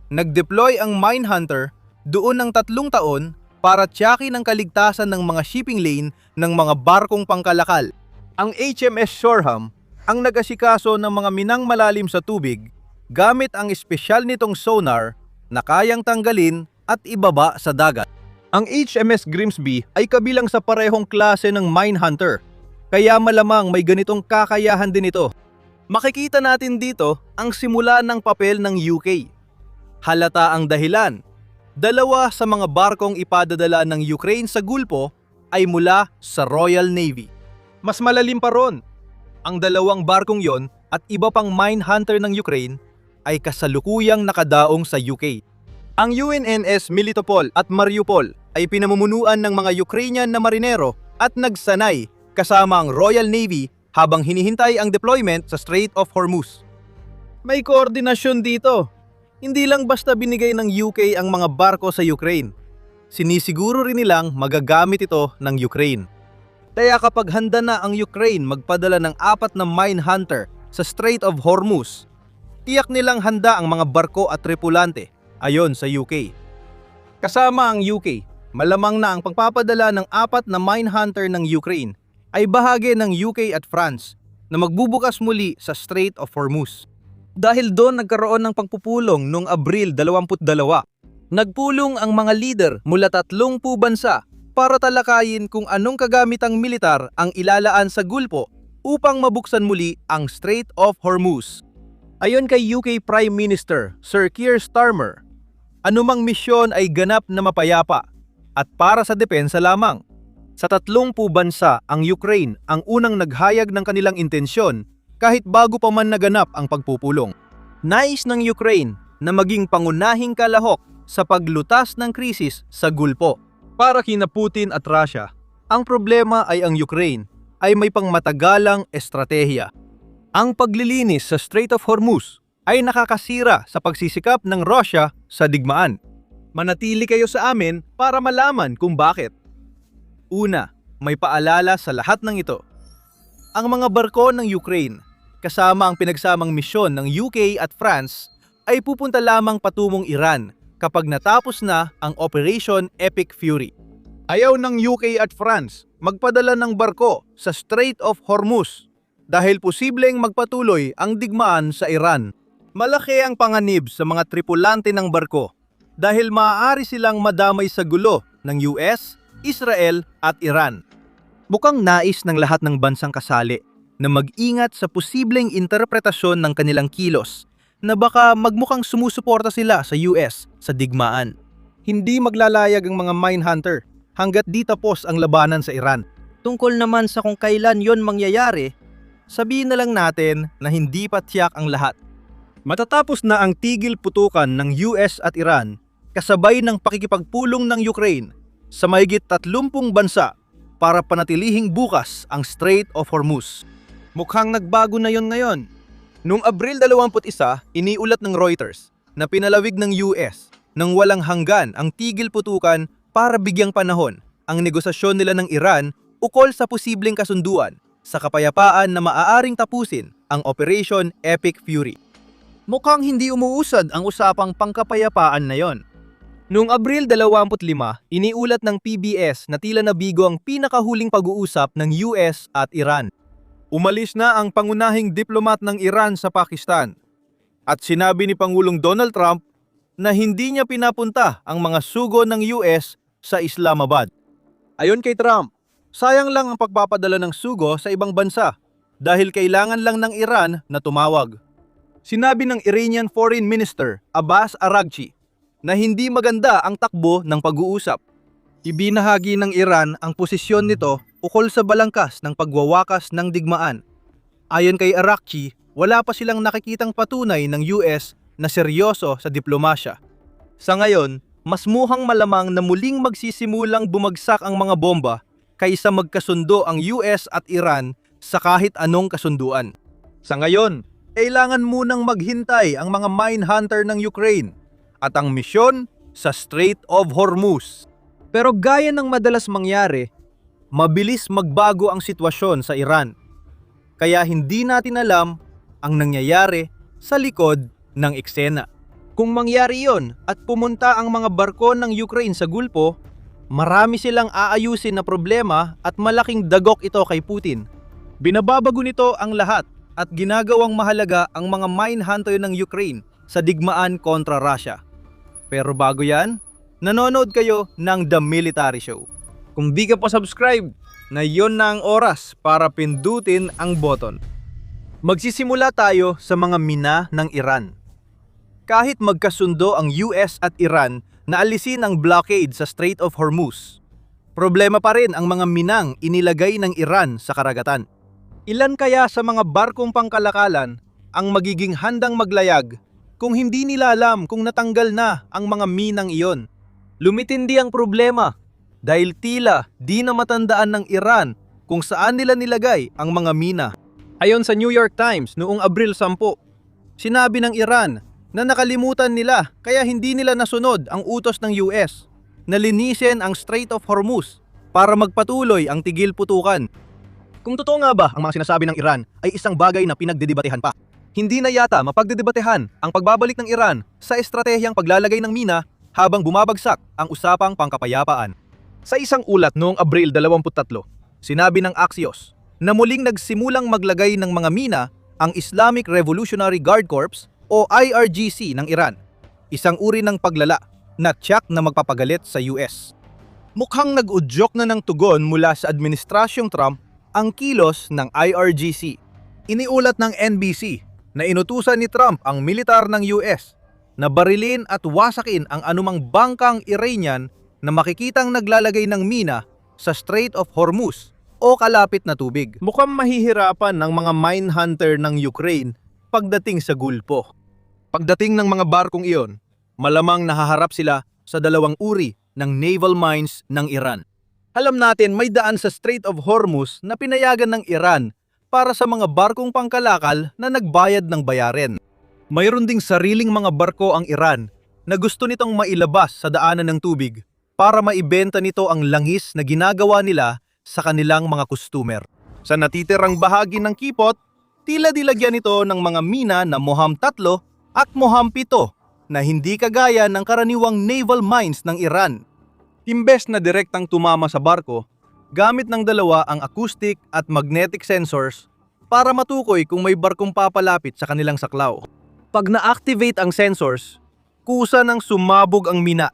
nag-deploy ang mine hunter doon ng 3 taon para tiyakin ang kaligtasan ng mga shipping lane ng mga barkong pangkalakal. Ang HMS Shoreham ang nag-asikaso ng mga minang malalim sa tubig gamit ang espesyal nitong sonar na kayang tanggalin at ibaba sa dagat. Ang HMS Grimsby ay kabilang sa parehong klase ng mine hunter, kaya malamang may ganitong kakayahan din ito. Makikita natin dito ang simula ng papel ng UK. Halata ang dahilan. 2 sa mga barkong ipadadala ng Ukraine sa Gulpo ay mula sa Royal Navy. Mas malalim pa ron. Ang 2 barkong yon at iba pang mine hunter ng Ukraine ay kasalukuyang nakadaong sa UK. Ang UNNS Melitopol at Mariupol ay pinamumunuan ng mga Ukrainian na marinero at nagsanay kasama ang Royal Navy habang hinihintay ang deployment sa Strait of Hormuz. May koordinasyon dito. Hindi lang basta binigay ng UK ang mga barko sa Ukraine. Sinisiguro rin nilang magagamit ito ng Ukraine. Kaya kapag handa na ang Ukraine magpadala ng 4 na mine hunter sa Strait of Hormuz, tiyak nilang handa ang mga barko at tripulante ayon sa UK. Kasama ang UK, malamang na ang pagpapadala ng 4 na Mindhunter ng Ukraine ay bahagi ng UK at France na magbubukas muli sa Strait of Hormuz. Dahil doon nagkaroon ng pagpupulong noong Abril 22. Nagpulong ang mga leader mula 30 bansa para talakayin kung anong kagamitang militar ang ilalaan sa gulpo upang mabuksan muli ang Strait of Hormuz. Ayon kay UK Prime Minister Sir Keir Starmer, anumang misyon ay ganap na mapayapa at para sa depensa lamang. Sa 30 bansa ang Ukraine ang unang naghayag ng kanilang intensyon kahit bago pa man naganap ang pagpupulong. Nais ng Ukraine na maging pangunahing kalahok sa paglutas ng krisis sa gulpo. Para kina Putin at Russia, ang problema ay ang Ukraine ay may pangmatagalang estratehiya. Ang paglilinis sa Strait of Hormuz ay nakakasira sa pagsisikap ng Russia sa digmaan. Manatili kayo sa amin para malaman kung bakit. Una, may paalala sa lahat ng ito. Ang mga barko ng Ukraine, kasama ang pinagsamang misyon ng UK at France, ay pupunta lamang patungong Iran kapag natapos na ang Operation Epic Fury. Ayaw ng UK at France magpadala ng barko sa Strait of Hormuz dahil posibleng magpatuloy ang digmaan sa Iran. Malaki ang panganib sa mga tripulante ng barko dahil maaari silang madamay sa gulo ng US, Israel at Iran. Mukhang nais ng lahat ng bansang kasali na mag-ingat sa posibleng interpretasyon ng kanilang kilos na baka magmukhang sumusuporta sila sa US sa digmaan. Hindi maglalayag ang mga Mindhunter hanggat di tapos ang labanan sa Iran. Tungkol naman sa kung kailan yon mangyayari, sabihin na lang natin na hindi pa tiyak ang lahat. Matatapos na ang tigil putukan ng US at Iran kasabay ng pakikipagpulong ng Ukraine sa mahigit 30 bansa para panatilihing bukas ang Strait of Hormuz. Mukhang nagbago na yon ngayon. Noong Abril 21, iniulat ng Reuters na pinalawig ng US nang walang hanggan ang tigil putukan para bigyang panahon ang negosasyon nila ng Iran ukol sa posibleng kasunduan sa kapayapaan na maaaring tapusin ang Operation Epic Fury. Mukhang hindi umuusad ang usapang pangkapayapaan na yon. Noong Abril 25, iniulat ng PBS na tila nabigo ang pinakahuling pag-uusap ng US at Iran. Umalis na ang pangunahing diplomat ng Iran sa Pakistan at sinabi ni Pangulong Donald Trump na hindi niya pinapunta ang mga sugo ng US sa Islamabad. Ayon kay Trump, sayang lang ang pagpapadala ng sugo sa ibang bansa dahil kailangan lang ng Iran na tumawag. Sinabi ng Iranian Foreign Minister Abbas Araghchi na hindi maganda ang takbo ng pag-uusap. Ibinahagi ng Iran ang posisyon nito ukol sa balangkas ng pagwawakas ng digmaan. Ayon kay Araghchi, wala pa silang nakikitang patunay ng US na seryoso sa diplomasya. Sa ngayon, mas mukhang malamang na muling magsisimulang bumagsak ang mga bomba kaysa magkasundo ang US at Iran sa kahit anong kasunduan. Sa ngayon, kailangan munang maghintay ang mga Mindhunter ng Ukraine at ang misyon sa Strait of Hormuz. Pero gaya ng madalas mangyari, mabilis magbago ang sitwasyon sa Iran. Kaya hindi natin alam ang nangyayari sa likod ng eksena. Kung mangyari yon at pumunta ang mga barko ng Ukraine sa gulpo, marami silang aayusin na problema at malaking dagok ito kay Putin. Binababago nito ang lahat at ginagawang mahalaga ang mga Mindhunter ng Ukraine sa digmaan kontra Russia. Pero bago yan, nanonood kayo ng The Military Show. Kung di ka pa subscribe, na yon na ang oras para pindutin ang button. Magsisimula tayo sa mga mina ng Iran. Kahit magkasundo ang US at Iran na alisin ang blockade sa Strait of Hormuz, problema pa rin ang mga minang inilagay ng Iran sa karagatan. Ilan kaya sa mga barkong pangkalakalan ang magiging handang maglayag kung hindi nila alam kung natanggal na ang mga minang iyon? Lumitindi ang problema dahil tila di na matandaan ng Iran kung saan nila nilagay ang mga mina. Ayon sa New York Times noong Abril 10, sinabi ng Iran na nakalimutan nila kaya hindi nila nasunod ang utos ng US na linisin ang Strait of Hormuz para magpatuloy ang tigil putukan. Kung totoo nga ba ang mga sinasabi ng Iran ay isang bagay na pinagdidebatehan pa, Hindi na yata mapagdedebatehan ang pagbabalik ng Iran sa estratehiyang paglalagay ng mina habang bumabagsak ang usapang pangkapayapaan. Sa isang ulat noong Abril 23, sinabi ng Axios na muling nagsimulang maglagay ng mga mina ang Islamic Revolutionary Guard Corps o IRGC ng Iran, isang uri ng paglala na tiyak na magpapagalit sa US. Mukhang nag-udyok na ng tugon mula sa Administrasyong Trump ang kilos ng IRGC. Iniulat ng NBC na inutusan ni Trump ang militar ng US na barilin at wasakin ang anumang bangkang Iranian na makikitang naglalagay ng mina sa Strait of Hormuz o kalapit na tubig. Mukhang mahihirapan ng mga mine hunter ng Ukraine pagdating sa Gulpo. Pagdating ng mga barkong iyon, malamang nahaharap sila sa dalawang uri ng naval mines ng Iran. Alam natin may daan sa Strait of Hormuz na pinayagan ng Iran para sa mga barkong pangkalakal na nagbayad ng bayarin. Mayroon ding sariling mga barko ang Iran na gusto nitong mailabas sa daanan ng tubig para maibenta nito ang langis na ginagawa nila sa kanilang mga customer. Sa natitirang bahagi ng kipot, tila dilagyan ito ng mga mina na Moham 3 at Moham 7 na hindi kagaya ng karaniwang naval mines ng Iran. Imbes na direktang tumama sa barko, gamit ng dalawa ang acoustic at magnetic sensors para matukoy kung may barkong papalapit sa kanilang saklaw. Pag na-activate ang sensors, kusa nang sumabog ang mina.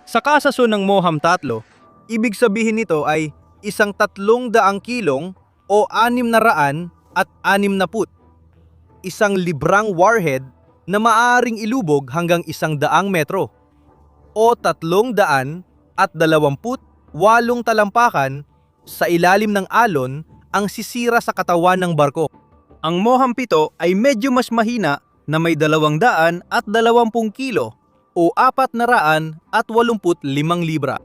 Sa kasaso ng Moham 3, ibig sabihin nito ay isang 300 kilong o 660. Isang librang warhead na maaaring ilubog hanggang 100 metro o 328 talampakan sa ilalim ng alon ang sisira sa katawan ng barko. Ang Moham 7 ay medyo mas mahina na may 220 kilo o 485 libra.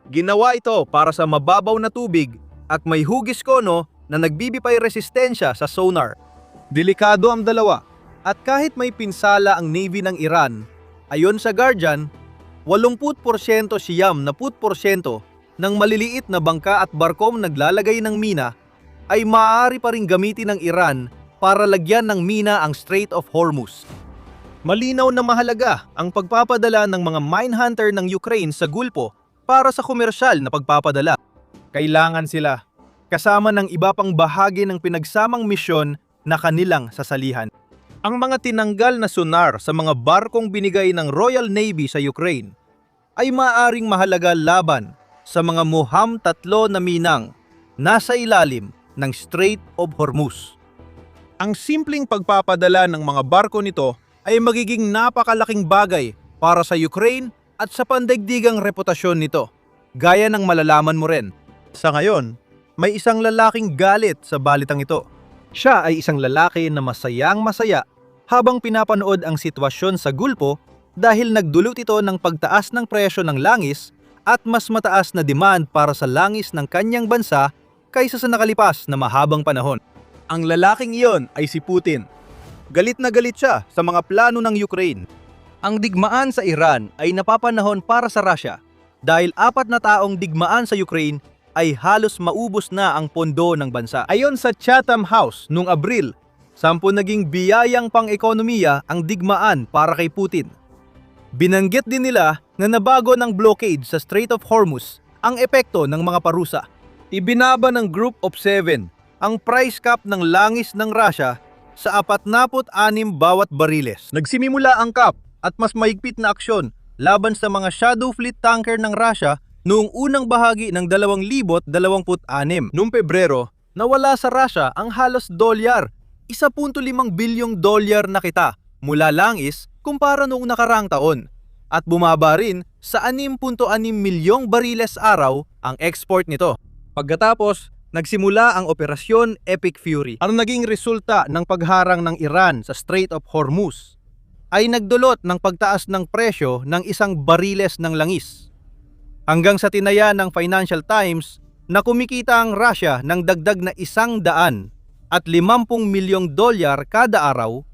Ginawa ito para sa mababaw na tubig at may hugis kono na nagbibigay resistensya sa sonar. Delikado ang dalawa at kahit may pinsala ang Navy ng Iran, ayon sa Guardian, 80% siyam na put% ng maliliit na bangka at barkong naglalagay ng mina ay maaari pa ring gamitin ng Iran para lagyan ng mina ang Strait of Hormuz. Malinaw na mahalaga ang pagpapadala ng mga mine hunter ng Ukraine sa Gulpo para sa komersyal na pagpapadala. Kailangan sila, kasama ng iba pang bahagi ng pinagsamang misyon na kanilang sasalihan. Ang mga tinanggal na sonar sa mga barkong binigay ng Royal Navy sa Ukraine ay maaaring mahalaga laban sa mga Moham 3 na minang nasa ilalim ng Strait of Hormuz. Ang simpleng pagpapadala ng mga barko nito ay magiging napakalaking bagay para sa Ukraine at sa pandaigdigang reputasyon nito, gaya ng malalaman mo rin. Sa ngayon, may isang lalaking galit sa balitang ito. Siya ay isang lalaki na masayang masaya habang pinapanood ang sitwasyon sa Gulpo dahil nagdulot ito ng pagtaas ng presyo ng langis at mas mataas na demand para sa langis ng kanyang bansa kaysa sa nakalipas na mahabang panahon. Ang lalaking iyon ay si Putin. Galit na galit siya sa mga plano ng Ukraine. Ang digmaan sa Iran ay napapanahon para sa Russia dahil 4 na taong digmaan sa Ukraine ay halos maubos na ang pondo ng bansa. Ayon sa Chatham House noong Abril, 10 naging biyayang pang-ekonomiya ang digmaan para kay Putin. Binanggit din nila na nabago ng blockade sa Strait of Hormuz ang epekto ng mga parusa. Ibinaba ng Group of 7 ang price cap ng langis ng Russia sa 46 bawat bariles. Nagsimimula ang cap at mas mahigpit na aksyon laban sa mga shadow fleet tanker ng Russia noong unang bahagi ng 2026. Noong Pebrero, nawala sa Russia ang halos $1.5 bilyong na kita mula langis kumpara noong nakaraang taon at bumaba rin sa 6.6 milyong bariles araw ang export nito. Pagkatapos, nagsimula ang Operasyon Epic Fury. Ang naging resulta ng pagharang ng Iran sa Strait of Hormuz ay nagdulot ng pagtaas ng presyo ng isang bariles ng langis. Hanggang sa tinaya ng Financial Times na kumikita ang Russia ng dagdag na $150 milyong kada araw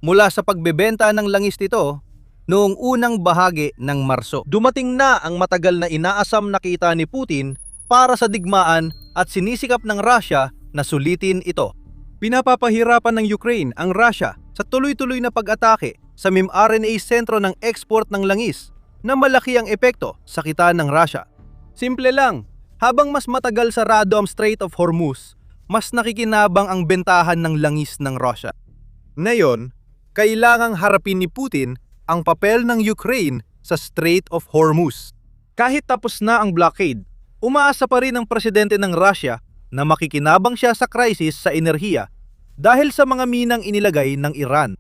mula sa pagbebenta ng langis nito noong unang bahagi ng Marso. Dumating na ang matagal na inaasam na kita ni Putin para sa digmaan at sinisikap ng Russia na sulitin ito. Pinapapahirapan ng Ukraine ang Russia sa tuloy-tuloy na pag-atake sa mRNA sentro ng export ng langis na malaki ang epekto sa kitaan ng Russia. Simple lang, habang mas matagal sarado ang Strait of Hormuz, mas nakikinabang ang bentahan ng langis ng Russia. Ngayon, kailangang harapin ni Putin ang papel ng Ukraine sa Strait of Hormuz. Kahit tapos na ang blockade, umaasa pa rin ang presidente ng Russia na makikinabang siya sa krisis sa enerhiya dahil sa mga minang inilagay ng Iran.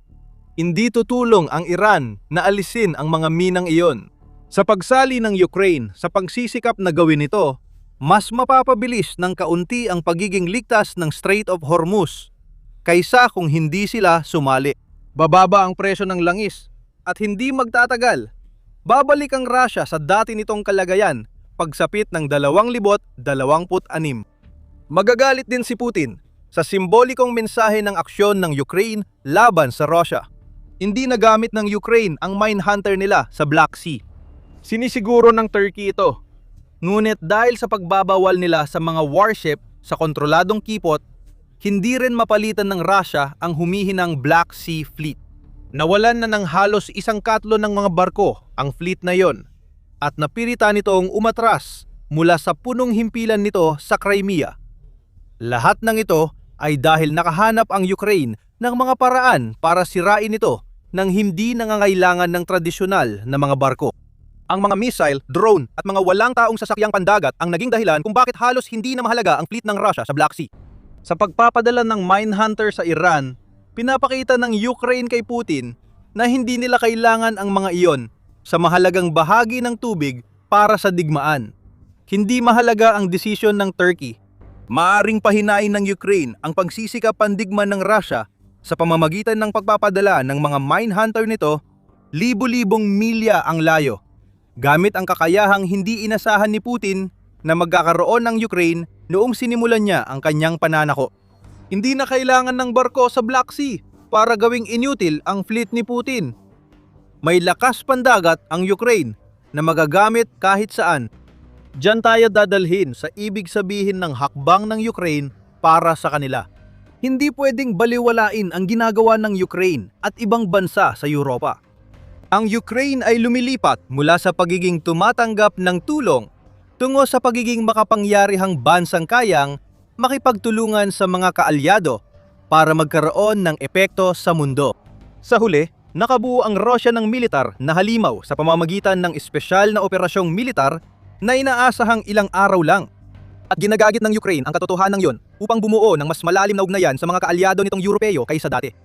Hindi tutulong ang Iran na alisin ang mga minang iyon. Sa pagsali ng Ukraine sa pagsisikap na gawin ito, mas mapapabilis ng kaunti ang pagiging ligtas ng Strait of Hormuz kaysa kung hindi sila sumali. Bababa ang presyo ng langis at hindi magtatagal, babalik ang Russia sa dati nitong kalagayan pagsapit ng 2026. Magagalit din si Putin sa simbolikong mensahe ng aksyon ng Ukraine laban sa Russia. Hindi nagamit ng Ukraine ang Mindhunter nila sa Black Sea. Sinisiguro ng Turkey ito. Ngunit dahil sa pagbabawal nila sa mga warship sa kontroladong kipot, hindi rin mapalitan ng Russia ang humihinang Black Sea Fleet. Nawalan na ng halos 1/4 ng mga barko ang fleet na yon at napilitan nitong umatras mula sa punong himpilan nito sa Crimea. Lahat ng ito ay dahil nakahanap ang Ukraine ng mga paraan para sirain ito nang hindi nangangailangan ng tradisyonal na mga barko. Ang mga missile, drone at mga walang taong sasakyang pandagat ang naging dahilan kung bakit halos hindi na mahalaga ang fleet ng Russia sa Black Sea. Sa pagpapadala ng Mindhunter sa Iran, pinapakita ng Ukraine kay Putin na hindi nila kailangan ang mga iyon sa mahalagang bahagi ng tubig para sa digmaan. Hindi mahalaga ang desisyon ng Turkey. Maaring pahinain ng Ukraine ang pagsisikap pandigma ng Russia sa pamamagitan ng pagpapadala ng mga Mindhunter nito libo-libong milya ang layo, gamit ang kakayahang hindi inasahan ni Putin na magkakaroon ng Ukraine noong sinimulan niya ang kanyang pananako. Hindi na kailangan ng barko sa Black Sea para gawing inutil ang fleet ni Putin. May lakas pandagat ang Ukraine na magagamit kahit saan. Diyan tayo dadalhin sa ibig sabihin ng hakbang ng Ukraine para sa kanila. Hindi pwedeng baliwalain ang ginagawa ng Ukraine at ibang bansa sa Europa. Ang Ukraine ay lumilipat mula sa pagiging tumatanggap ng tulong tungo sa pagiging makapangyarihang bansang kayang makipagtulungan sa mga kaalyado para magkaroon ng epekto sa mundo. Sa huli, nakabuo ang Russia ng militar na halimaw sa pamamagitan ng espesyal na operasyong militar na inaasahang ilang araw lang. At ginagamit ng Ukraine ang katotohanan yon upang bumuo ng mas malalim na ugnayan sa mga kaalyado nitong Europeo kaysa dati.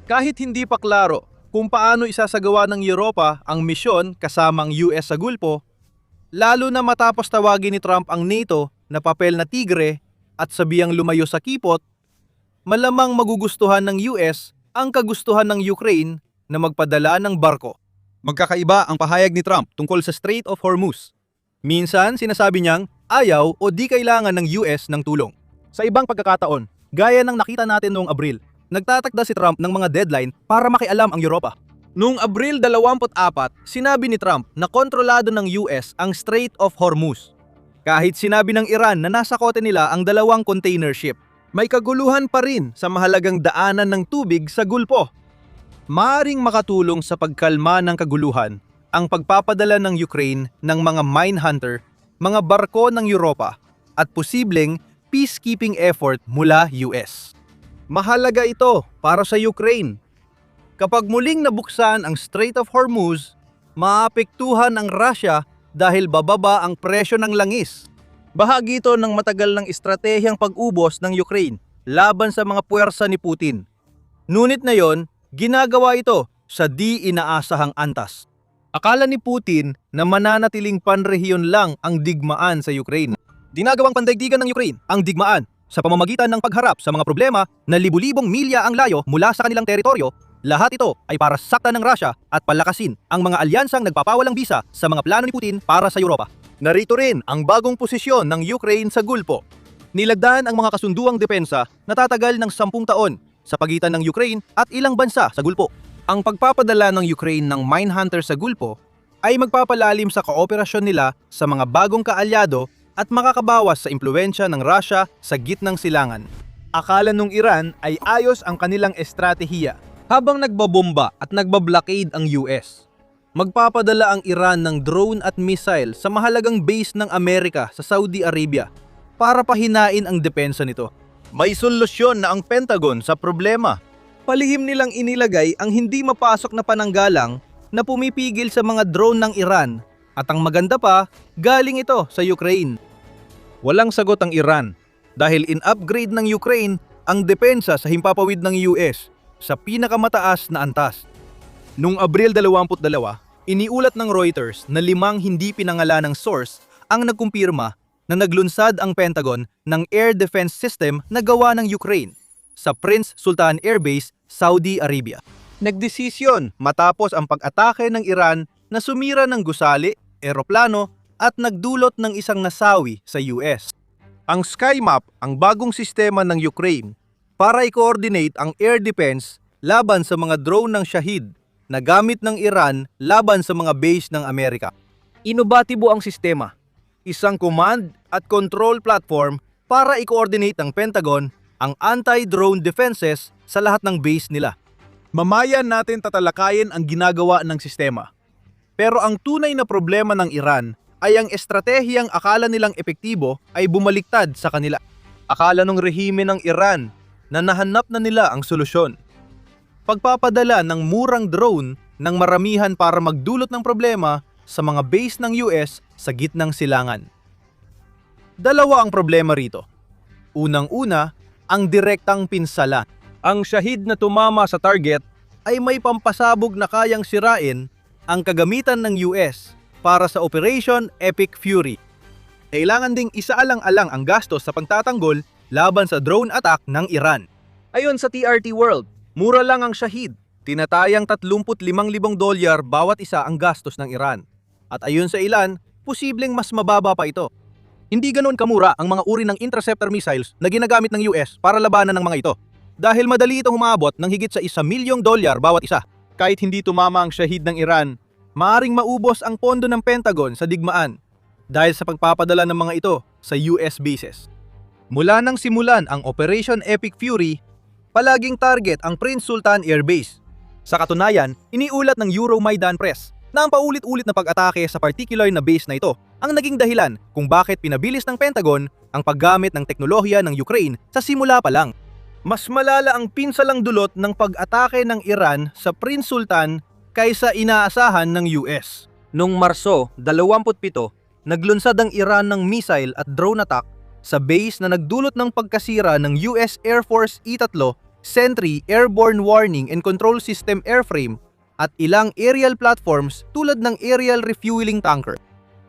Kahit hindi pa klaro kung paano isasagawa ng Europa ang misyon kasamang US sa Gulpo, lalo na matapos tawagin ni Trump ang NATO na papel na tigre at sabihang lumayo sa kipot, malamang magugustuhan ng US ang kagustuhan ng Ukraine na magpadala ng barko. Magkakaiba ang pahayag ni Trump tungkol sa Strait of Hormuz. Minsan sinasabi niyang ayaw o di kailangan ng US ng tulong. Sa ibang pagkakataon, gaya ng nakita natin noong Abril, nagtatakda si Trump ng mga deadline para makialam ang Europa. Noong Abril 24, sinabi ni Trump na kontrolado ng US ang Strait of Hormuz. Kahit sinabi ng Iran na nasa kote nila ang 2 container ship, may kaguluhan pa rin sa mahalagang daanan ng tubig sa Gulpo. Maaring makatulong sa pagkalma ng kaguluhan ang pagpapadala ng Ukraine ng mga Mindhunter, mga barko ng Europa, at posibleng peacekeeping effort mula US. Mahalaga ito para sa Ukraine. Kapag muling nabuksan ang Strait of Hormuz, maapektuhan ang Russia dahil bababa ang presyo ng langis. Bahagi ito ng matagal ng estratehiyang pag-ubos ng Ukraine laban sa mga puwersa ni Putin. Ngunit na yon, ginagawa ito sa di inaasahang antas. Akala ni Putin na mananatiling panrehiyon lang ang digmaan sa Ukraine. Dinagawang pandaigdigan ng Ukraine ang digmaan sa pamamagitan ng pagharap sa mga problema na libu-libong milya ang layo mula sa kanilang teritoryo. Lahat ito ay para saktan ng Russia at palakasin ang mga alyansang nagpapawalang bisa sa mga plano ni Putin para sa Europa. Narito rin ang bagong posisyon ng Ukraine sa Gulpo. Nilagdaan ang mga kasunduang depensa na tatagal ng 10 taon sa pagitan ng Ukraine at ilang bansa sa Gulpo. Ang pagpapadala ng Ukraine ng Mindhunter sa Gulpo ay magpapalalim sa kooperasyon nila sa mga bagong kaalyado at makakabawas sa impluwensya ng Russia sa gitnang silangan. Akala nung Iran ay ayos ang kanilang estratehiya habang nagbabomba at nagbablockade ang US. Magpapadala ang Iran ng drone at missile sa mahalagang base ng Amerika sa Saudi Arabia para pahinain ang depensa nito. May solusyon na ang Pentagon sa problema. Palihim nilang inilagay ang hindi mapasok na pananggalang na pumipigil sa mga drone ng Iran at ang maganda pa, galing ito sa Ukraine. Walang sagot ang Iran dahil in-upgrade ng Ukraine ang depensa sa himpapawid ng US sa pinakamataas na antas. Noong Abril 22, iniulat ng Reuters na 5 hindi pinangalanang source ang nagkumpirma na naglunsad ang Pentagon ng air defense system na gawa ng Ukraine sa Prince Sultan Air Base, Saudi Arabia. Nagdesisyon matapos ang pag-atake ng Iran na sumira ng gusali, eroplano at nagdulot ng isang nasawi sa US. Ang SkyMap ang bagong sistema ng Ukraine para i-coordinate ang air defense laban sa mga drone ng Shahid na gamit ng Iran laban sa mga base ng Amerika. Inobatibo ang sistema, isang command at control platform para i-coordinate ng Pentagon ang anti-drone defenses sa lahat ng base nila. Mamaya natin tatalakayin ang ginagawa ng sistema. Pero ang tunay na problema ng Iran ay ang estratehiyang akala nilang epektibo ay bumaliktad sa kanila. Akala ng rehime ng Iran na nahanap na nila ang solusyon. Pagpapadala ng murang drone ng maramihan para magdulot ng problema sa mga base ng US sa gitnang silangan. Dalawa ang problema rito. Unang-una, ang direktang pinsala. Ang Shahid na tumama sa target ay may pampasabog na kayang sirain ang kagamitan ng US para sa Operation Epic Fury. Kailangan ding isaalang-alang ang gastos sa pagtatanggol laban sa drone attack ng Iran. Ayon sa TRT World, mura lang ang Shahid. Tinatayang $35,000 bawat isa ang gastos ng Iran. At ayon sa ilan, posibleng mas mababa pa ito. Hindi ganoon kamura ang mga uri ng interceptor missiles na ginagamit ng US para labanan ng mga ito. Dahil madali itong humabot ng higit sa $1 million bawat isa. Kahit hindi tumama ang Shahid ng Iran, maaring maubos ang pondo ng Pentagon sa digmaan dahil sa pagpapadala ng mga ito sa US bases. Mula nang simulan ang Operation Epic Fury, palaging target ang Prince Sultan Air Base. Sa katunayan, iniulat ng Euromaidan Press na ang paulit-ulit na pag-atake sa particular na base na ito ang naging dahilan kung bakit pinabilis ng Pentagon ang paggamit ng teknolohiya ng Ukraine sa simula pa lang. Mas malala ang pinsalang dulot ng pag-atake ng Iran sa Prince Sultan kaysa inaasahan ng US. Noong Marso 27, naglunsad ang Iran ng missile at drone attack sa base na nagdulot ng pagkasira ng US Air Force E-3 Sentry Airborne Warning and Control System airframe at ilang aerial platforms tulad ng aerial refueling tanker.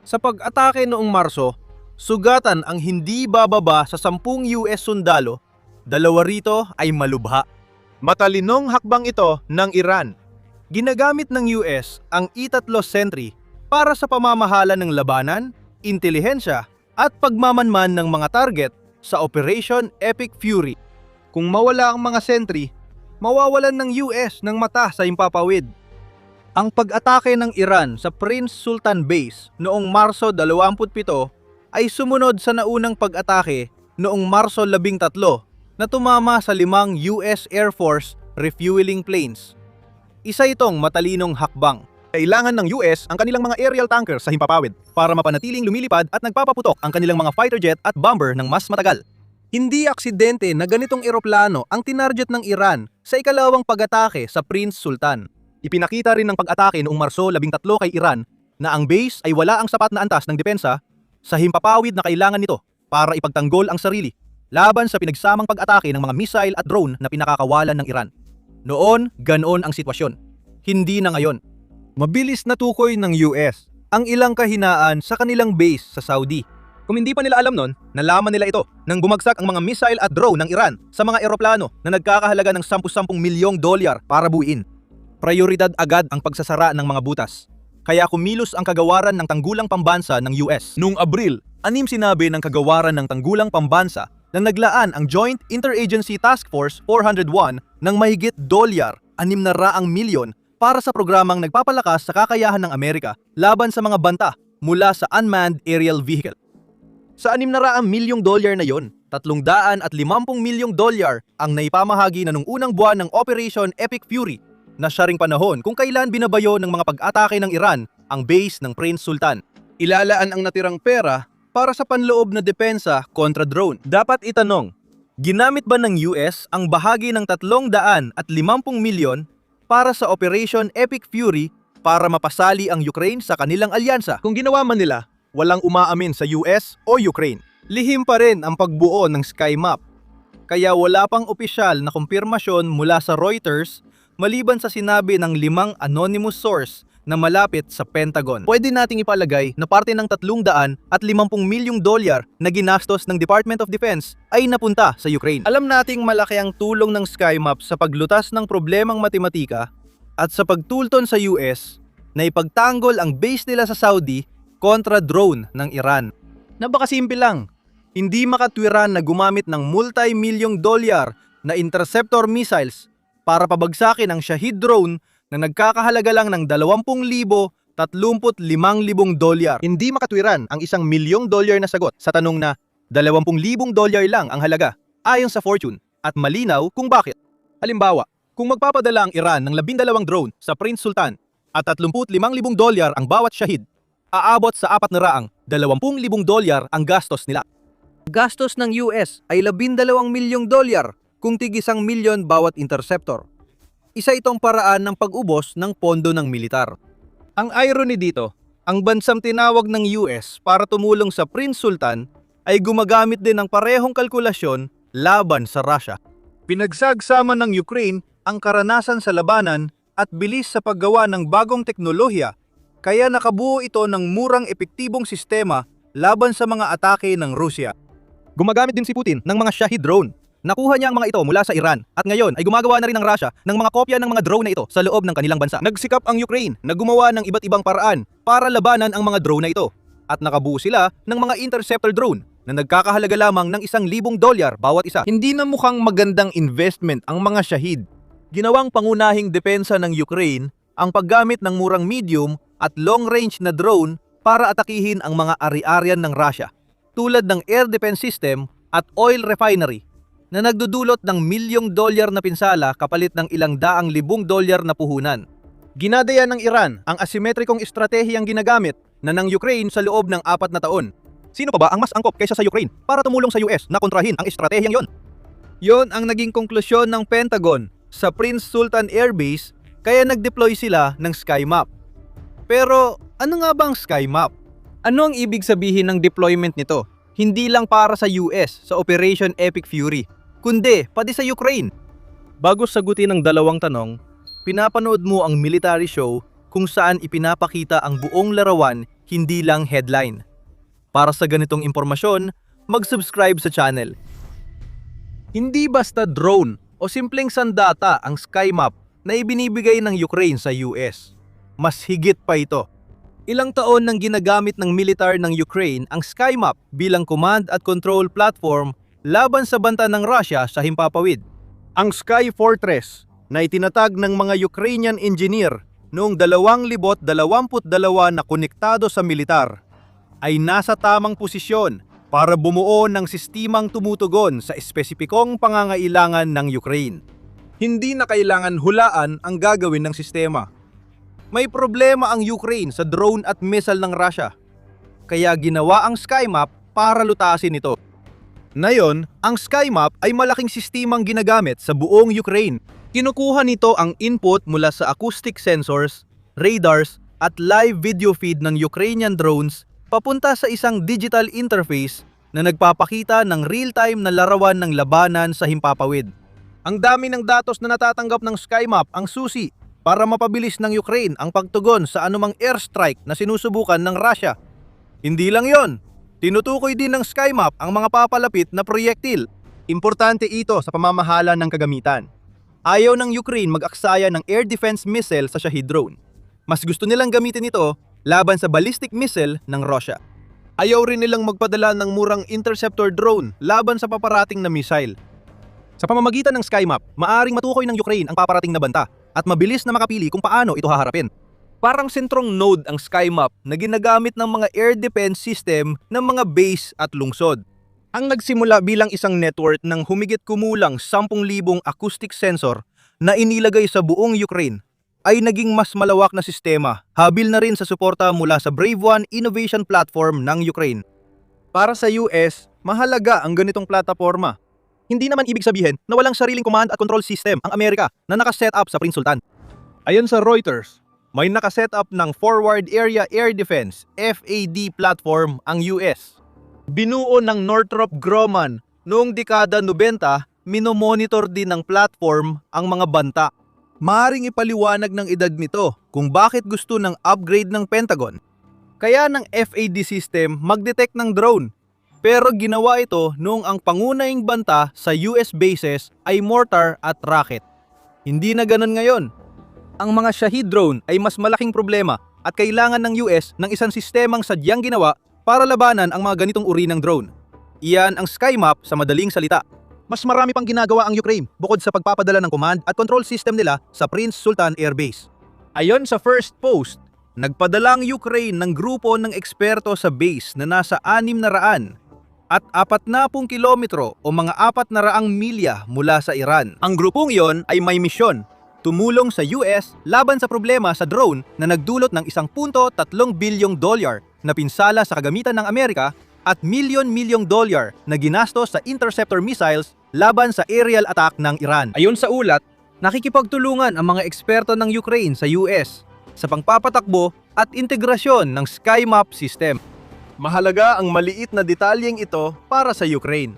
Sa pag-atake noong Marso, sugatan ang hindi bababa sa 10 US sundalo, 2 rito ay malubha. Matalinong hakbang ito ng Iran. Ginagamit ng US ang E-3 Sentry para sa pamamahala ng labanan, intelihensya at pagmamanman ng mga target sa Operation Epic Fury. Kung mawala ang mga sentry, mawawalan ng US ng mata sa himpapawid. Ang pag-atake ng Iran sa Prince Sultan Base noong Marso 27 ay sumunod sa naunang pag-atake noong Marso 13 na tumama sa 5 US Air Force refueling planes. Isa itong matalinong hakbang. Kailangan ng US ang kanilang mga aerial tankers sa himpapawid para mapanatiling lumilipad at nagpapaputok ang kanilang mga fighter jet at bomber ng mas matagal. Hindi aksidente na ganitong eroplano ang tinarget ng Iran sa ikalawang pag-atake sa Prince Sultan. Ipinakita rin ng pag-atake noong Marso 13 kay Iran na ang base ay wala ang sapat na antas ng depensa sa himpapawid na kailangan nito para ipagtanggol ang sarili laban sa pinagsamang pag-atake ng mga missile at drone na pinakakawalan ng Iran. Noon, ganoon ang sitwasyon. Hindi na ngayon. Mabilis na tukoy ng US ang ilang kahinaan sa kanilang base sa Saudi. Kung hindi pa nila alam nun, nalaman nila ito nang bumagsak ang mga missile at drone ng Iran sa mga eroplano na nagkakahalaga ng $10 milyong para buuin. Prioridad agad ang pagsasara ng mga butas. Kaya kumilos ang kagawaran ng tanggulang pambansa ng US. Noong Abril, sinabi ng kagawaran ng tanggulang pambansa na naglaan ang Joint Interagency Task Force 401 ng mahigit $600 milyon para sa programang nagpapalakas sa kakayahan ng Amerika laban sa mga banta mula sa unmanned aerial vehicle. Sa $600 milyong na yon, $350 milyong ang naipamahagi na nung unang buwan ng Operation Epic Fury na siya ring panahon kung kailan binabayo ng mga pag-atake ng Iran ang base ng Prince Sultan. Ilalaan ang natirang pera para sa panloob na depensa kontra drone. Dapat itanong, ginamit ba ng US ang bahagi ng 350 milyon para sa Operation Epic Fury para mapasali ang Ukraine sa kanilang alyansa? Kung ginawa man nila, walang umaamin sa US o Ukraine. Lihim pa rin ang pagbuo ng Sky Map. Kaya wala pang opisyal na kumpirmasyon mula sa Reuters maliban sa sinabi ng 5 anonymous source na malapit sa Pentagon. Pwede nating ipalagay na parte ng $350 milyong na ginastos ng Department of Defense ay napunta sa Ukraine. Alam nating malaki ang tulong ng Sky Map sa paglutas ng problemang matematika at sa pagtulton sa US na ipagtanggol ang base nila sa Saudi kontra drone ng Iran. Napakasimple lang. Hindi makatwiran na gumamit ng multi-milyong dolyar na interceptor missiles para pabagsakin ang Shahid drone na nagkakahalaga lang ng $20,035,000. Hindi makatwiran ang $1 milyong na sagot sa tanong na $20,000 lang ang halaga ayon sa Fortune at malinaw kung bakit. Halimbawa, kung magpapadala ang Iran ng 12 drone sa Prince Sultan at $35,000 ang bawat Shahid, aabot sa $420,000 ang gastos nila. Gastos ng US ay $12 milyong kung tig $1 milyon bawat interceptor. Isa itong paraan ng pag-ubos ng pondo ng militar. Ang irony dito, ang bansang tinawag ng US para tumulong sa Prince Sultan ay gumagamit din ng parehong kalkulasyon laban sa Russia. Pinagsagsama ng Ukraine ang karanasan sa labanan at bilis sa paggawa ng bagong teknolohiya, kaya nakabuo ito ng murang epektibong sistema laban sa mga atake ng Rusya. Gumagamit din si Putin ng mga Shahid drone. Nakuha niya ang mga ito mula sa Iran at ngayon ay gumagawa na rin ng Russia ng mga kopya ng mga drone na ito sa loob ng kanilang bansa. Nagsikap ang Ukraine na gumawa ng iba't ibang paraan para labanan ang mga drone na ito at nakabuo sila ng mga interceptor drone na nagkakahalaga lamang ng $1,000 bawat isa. Hindi na mukhang magandang investment ang mga Shahid. Ginawang pangunahing depensa ng Ukraine ang paggamit ng murang medium at long-range na drone para atakihin ang mga ari-arian ng Russia, tulad ng air defense system at oil refinery na nagdudulot ng $1 milyong na pinsala kapalit ng $100,000 na puhunan. Ginadaya ng Iran ang asimetrikong estratehiyang ginagamit na ng Ukraine sa loob ng 4 na taon. Sino pa ba ang mas angkop kaysa sa Ukraine para tumulong sa US na kontrahin ang estratehiyang yon? Yon ang naging konklusyon ng Pentagon sa Prince Sultan Air Base, kaya nag-deploy sila ng Sky Map. Pero ano nga ba ang Sky Map? Ano ang ibig sabihin ng deployment nito? Hindi lang para sa US sa Operation Epic Fury, kundi pati sa Ukraine. Bago sagutin ang dalawang tanong, pinapanood mo ang military show kung saan ipinapakita ang buong larawan, hindi lang headline. Para sa ganitong impormasyon, mag-subscribe sa channel. Hindi basta drone o simpleng sandata ang Sky Map na ibinibigay ng Ukraine sa US. Mas higit pa ito. Ilang taon nang ginagamit ng militar ng Ukraine ang Sky Map bilang command at control platform laban sa banta ng Russia sa himpapawid. Ang Sky Fortress na itinatag ng mga Ukrainian engineer noong 2022 na konektado sa militar ay nasa tamang posisyon para bumuo ng sistemang tumutugon sa espesipikong pangangailangan ng Ukraine. Hindi na kailangan hulaan ang gagawin ng sistema. May problema ang Ukraine sa drone at missile ng Russia, kaya ginawa ang Sky Map para lutasin ito. Ngayon, ang Sky Map ay malaking sistemang ginagamit sa buong Ukraine. Kinukuha nito ang input mula sa acoustic sensors, radars at live video feed ng Ukrainian drones papunta sa isang digital interface na nagpapakita ng real-time na larawan ng labanan sa himpapawid. Ang dami ng datos na natatanggap ng Sky Map ang susi para mapabilis ng Ukraine ang pagtugon sa anumang airstrike na sinusubukan ng Russia. Hindi lang yon, tinutukoy din ng Sky Map ang mga papalapit na proyektil. Importante ito sa pamamahala ng kagamitan. Ayaw ng Ukraine mag-aksaya ng air defense missile sa Shahid drone. Mas gusto nilang gamitin ito laban sa ballistic missile ng Russia. Ayaw rin nilang magpadala ng murang interceptor drone laban sa paparating na missile. Sa pamamagitan ng Sky Map, maaring matukoy ng Ukraine ang paparating na banta at mabilis na makapili kung paano ito haharapin. Parang sentrong node ang Sky Map na ginagamit ng mga air defense system ng mga base at lungsod. Ang nagsimula bilang isang network ng humigit kumulang 10,000 acoustic sensor na inilagay sa buong Ukraine ay naging mas malawak na sistema, habil na rin sa suporta mula sa Brave One Innovation Platform ng Ukraine. Para sa US, mahalaga ang ganitong plataforma. Hindi naman ibig sabihin na walang sariling command at control system ang Amerika na nakaset up sa Prince Sultan. Ayon sa Reuters, may nakaset up ng Forward Area Air Defense (FAD) platform ang US. Binuo ng Northrop Grumman noong dekada 90, minomonitor din ng platform ang mga banta. Maaring ipaliwanag ng edad nito kung bakit gusto ng upgrade ng Pentagon. Kaya ng FAD system mag-detect ng drone. Pero ginawa ito noong ang pangunahing banta sa US bases ay mortar at rocket. Hindi na ganun ngayon. Ang mga Shahid drone ay mas malaking problema at kailangan ng US ng isang sistemang sadyang ginawa para labanan ang mga ganitong uri ng drone. Iyan ang SkyMap sa madaling salita. Mas marami pang ginagawa ang Ukraine bukod sa pagpapadala ng command at control system nila sa Prince Sultan Air Base. Ayon sa First Post, nagpadala ang Ukraine ng grupo ng eksperto sa base na nasa 600 at 40 kilometro o mga 400 milya mula sa Iran. Ang grupong iyon ay may misyon, tumulong sa US laban sa problema sa drone na nagdulot ng $1.3 bilyong na pinsala sa kagamitan ng Amerika at milyon-milyong dolyar na ginastos sa interceptor missiles laban sa aerial attack ng Iran. Ayon sa ulat, nakikipagtulungan ang mga eksperto ng Ukraine sa US sa pangpapatakbo at integrasyon ng SkyMap system. Mahalaga ang maliit na detalyeng ito para sa Ukraine.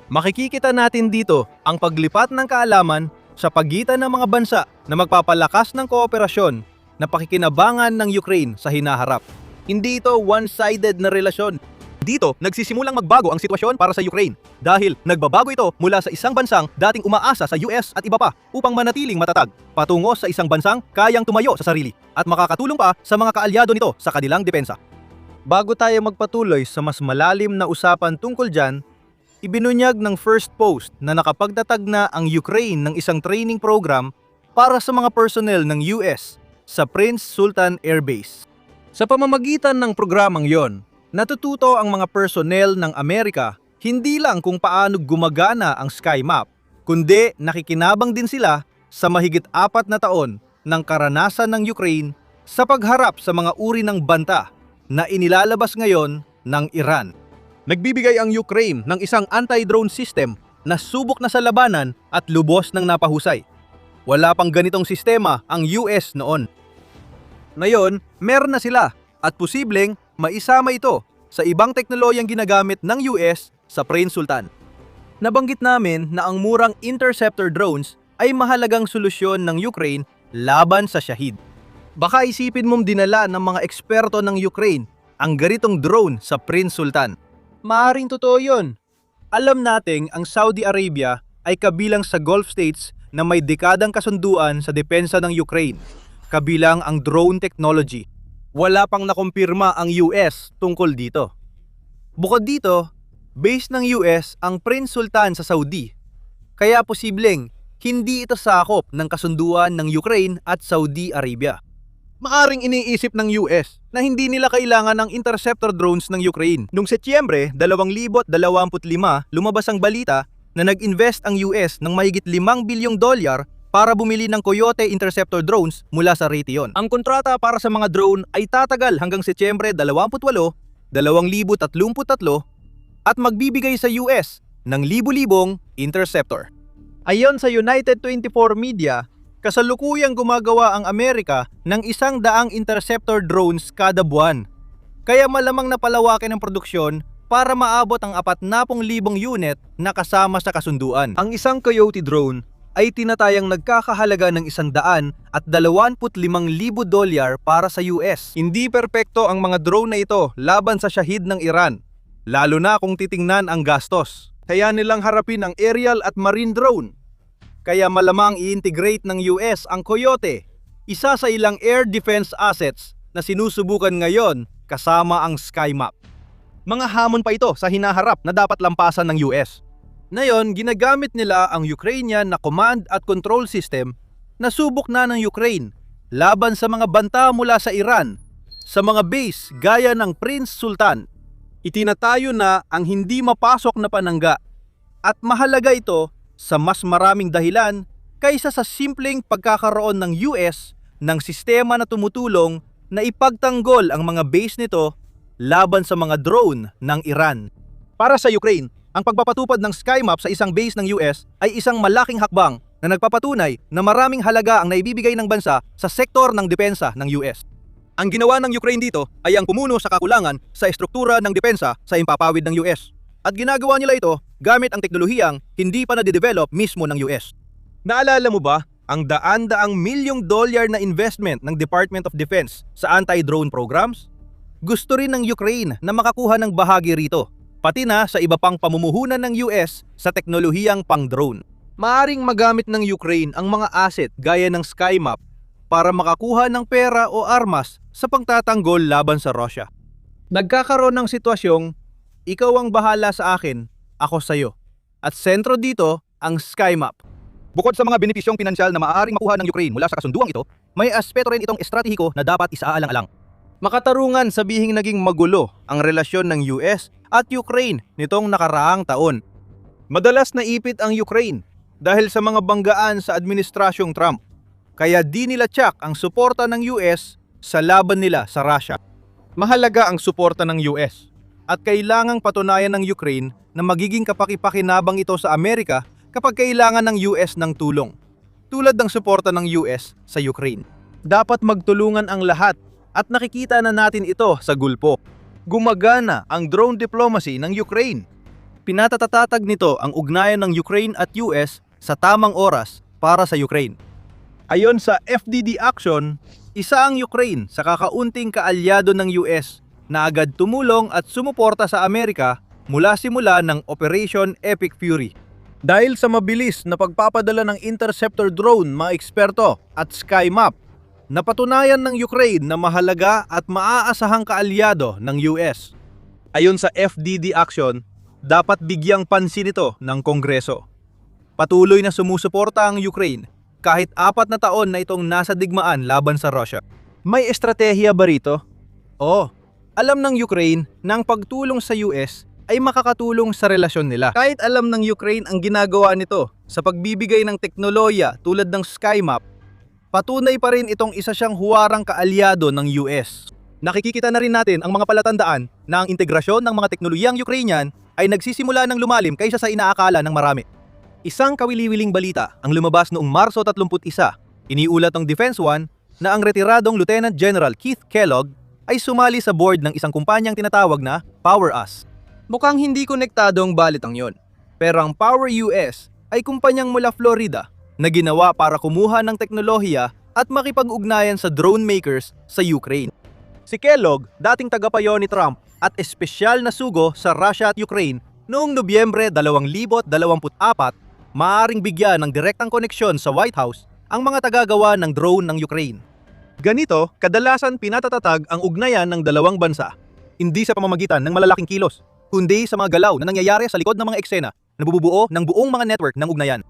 Makikikita natin dito ang paglipat ng kaalaman sa pagitan ng mga bansa na magpapalakas ng kooperasyon na pakikinabangan ng Ukraine sa hinaharap. Hindi ito one-sided na relasyon. Dito, nagsisimulang magbago ang sitwasyon para sa Ukraine dahil nagbabago ito mula sa isang bansang dating umaasa sa US at iba pa upang manatiling matatag, patungo sa isang bansang kayang tumayo sa sarili at makakatulong pa sa mga kaalyado nito sa kanilang depensa. Bago tayo magpatuloy sa mas malalim na usapan tungkol dyan, ibinunyag ng First Post na nakapagtatag na ang Ukraine ng isang training program para sa mga personnel ng US sa Prince Sultan Air Base. Sa pamamagitan ng programang yon, natututo ang mga personnel ng Amerika hindi lang kung paano gumagana ang SkyMap, kundi nakikinabang din sila sa mahigit 4 na taon ng karanasan ng Ukraine sa pagharap sa mga uri ng banta na inilalabas ngayon ng Iran. Nagbibigay ang Ukraine ng isang anti-drone system na subok na sa labanan at lubos ng napahusay. Wala pang ganitong sistema ang US noon. Ngayon, meron na sila at posibleng maisama ito sa ibang teknolohiyang ginagamit ng US sa Prince Sultan. Nabanggit namin na ang murang interceptor drones ay mahalagang solusyon ng Ukraine laban sa Shahid. Baka isipin mong dinala ng mga eksperto ng Ukraine ang ganitong drone sa Prince Sultan. Maaring totoo yun. Alam nating ang Saudi Arabia ay kabilang sa Gulf states na may dekadang kasunduan sa depensa ng Ukraine, kabilang ang drone technology. Wala pang nakumpirma ang US tungkol dito. Bukod dito, base ng US ang Prince Sultan sa Saudi, kaya posibleng hindi ito sakop ng kasunduan ng Ukraine at Saudi Arabia. Maaring iniisip ng US na hindi nila kailangan ng interceptor drones ng Ukraine. Noong Setyembre 2025, lumabas ang balita na nag-invest ang US ng mahigit $5 bilyong para bumili ng Coyote interceptor drones mula sa Raytheon. Ang kontrata para sa mga drone ay tatagal hanggang Setyembre 28, 2033 at magbibigay sa US ng libu-libong interceptor. Ayon sa United 24 Media, kasalukuyang gumagawa ang Amerika ng 100 interceptor drones kada buwan. Kaya malamang na palawakin ang produksyon para maabot ang 40,000 unit na kasama sa kasunduan. Ang isang Coyote drone ay tinatayang nagkakahalaga ng $125,000 para sa US. Hindi perpekto ang mga drone na ito laban sa Shahid ng Iran, lalo na kung titingnan ang gastos. Kaya nilang harapin ang aerial at marine drone. Kaya malamang i-integrate ng US ang Coyote, isa sa ilang air defense assets na sinusubukan ngayon kasama ang SkyMap. Mga hamon pa ito sa hinaharap na dapat lampasan ng US. Ngayon, ginagamit nila ang Ukrainian na command at control system na subok na ng Ukraine laban sa mga banta mula sa Iran, sa mga base gaya ng Prince Sultan. Itinatayo na ang hindi mapasok na panangga at mahalaga ito sa mas maraming dahilan kaysa sa simpleng pagkakaroon ng US ng sistema na tumutulong na ipagtanggol ang mga base nito laban sa mga drone ng Iran. Para sa Ukraine, ang pagpapatupad ng SkyMap sa isang base ng US ay isang malaking hakbang na nagpapatunay na maraming halaga ang naibibigay ng bansa sa sektor ng depensa ng US. Ang ginawa ng Ukraine dito ay ang pumuno sa kakulangan sa estruktura ng depensa sa impapawid ng US. At ginagawa nila ito gamit ang teknolohiyang hindi pa nade-develop mismo ng US. Naalala mo ba ang daan-daang milyong dolyar na investment ng Department of Defense sa anti-drone programs? Gusto rin ng Ukraine na makakuha ng bahagi rito, pati na sa iba pang pamumuhunan ng US sa teknolohiyang pang-drone. Maaring magamit ng Ukraine ang mga asset gaya ng SkyMap para makakuha ng pera o armas sa pagtatanggol laban sa Russia. Nagkakaroon ng sitwasyong, ikaw ang bahala sa akin, ako sa'yo. At sentro dito ang SkyMap. Bukod sa mga benepisyong pinansyal na maaaring makuha ng Ukraine mula sa kasunduang ito, may aspeto rin itong estratehiko na dapat isaalang-alang. Makatarungan sabihing naging magulo ang relasyon ng US at Ukraine nitong nakaraang taon. Madalas naipit ang Ukraine dahil sa mga banggaan sa administrasyong Trump. Kaya di nila tiyak ang suporta ng US sa laban nila sa Russia. Mahalaga ang suporta ng US at kailangang patunayan ng Ukraine na magiging kapaki-pakinabang ito sa Amerika kapag kailangan ng US ng tulong. Tulad ng suporta ng US sa Ukraine. Dapat magtulungan ang lahat at nakikita na natin ito sa Gulpo. Gumagana ang drone diplomacy ng Ukraine. Pinatatatag nito ang ugnayan ng Ukraine at US sa tamang oras para sa Ukraine. Ayon sa FDD Action, isa ang Ukraine sa kakaunting kaalyado ng US na agad tumulong at sumuporta sa Amerika mula simula ng Operation Epic Fury. Dahil sa mabilis na pagpapadala ng interceptor drone mga eksperto at SkyMap, napatunayan ng Ukraine na mahalaga at maaasahang kaalyado ng US. Ayon sa FDD Action, dapat bigyang pansin ito ng Kongreso. Patuloy na sumusuporta ang Ukraine kahit 4 na taon na itong nasa digmaan laban sa Russia. May estratehiya ba rito? Oo. Alam ng Ukraine na ang pagtulong sa US ay makakatulong sa relasyon nila. Kahit alam ng Ukraine ang ginagawa nito sa pagbibigay ng teknolohiya tulad ng SkyMap, patunay pa rin itong isa siyang huwarang kaalyado ng US. Nakikita na rin natin ang mga palatandaan na ang integrasyon ng mga teknolohiyang Ukrainian ay nagsisimula ng lumalim kaysa sa inaakala ng marami. Isang kawili-wiling balita ang lumabas noong Marso 31. Iniulat ng Defense One na ang retiradong Lieutenant General Keith Kellogg ay sumali sa board ng isang kumpanyang tinatawag na Power Us. Mukhang hindi konektado ang balitang yon. Pero ang Power US ay kumpanyang mula Florida na ginawa para kumuha ng teknolohiya at makipag-ugnayan sa drone makers sa Ukraine. Si Kellogg, dating tagapayo ni Trump at espesyal na sugo sa Russia at Ukraine noong Nobyembre 2024, maaaring bigyan ng direktang koneksyon sa White House ang mga tagagawa ng drone ng Ukraine. Ganito, kadalasan pinatatatag ang ugnayan ng dalawang bansa, hindi sa pamamagitan ng malalaking kilos, kundi sa mga galaw na nangyayari sa likod ng mga eksena na bububuo ng buong mga network ng ugnayan.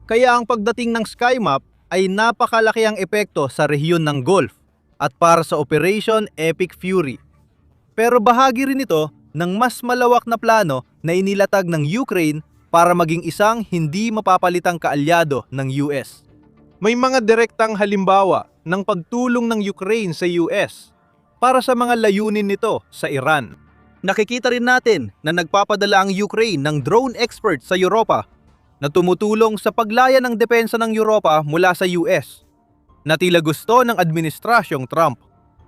Kaya ang pagdating ng SkyMap ay napakalaki ang epekto sa rehiyon ng Gulf at para sa Operation Epic Fury. Pero bahagi rin ito ng mas malawak na plano na inilatag ng Ukraine para maging isang hindi mapapalitang kaalyado ng US. May mga direktang halimbawa ng pagtulong ng Ukraine sa US para sa mga layunin nito sa Iran. Nakikita rin natin na nagpapadala ang Ukraine ng drone expert sa Europa na tumutulong sa paglaya ng depensa ng Europa mula sa US na tila gusto ng administrasyong Trump.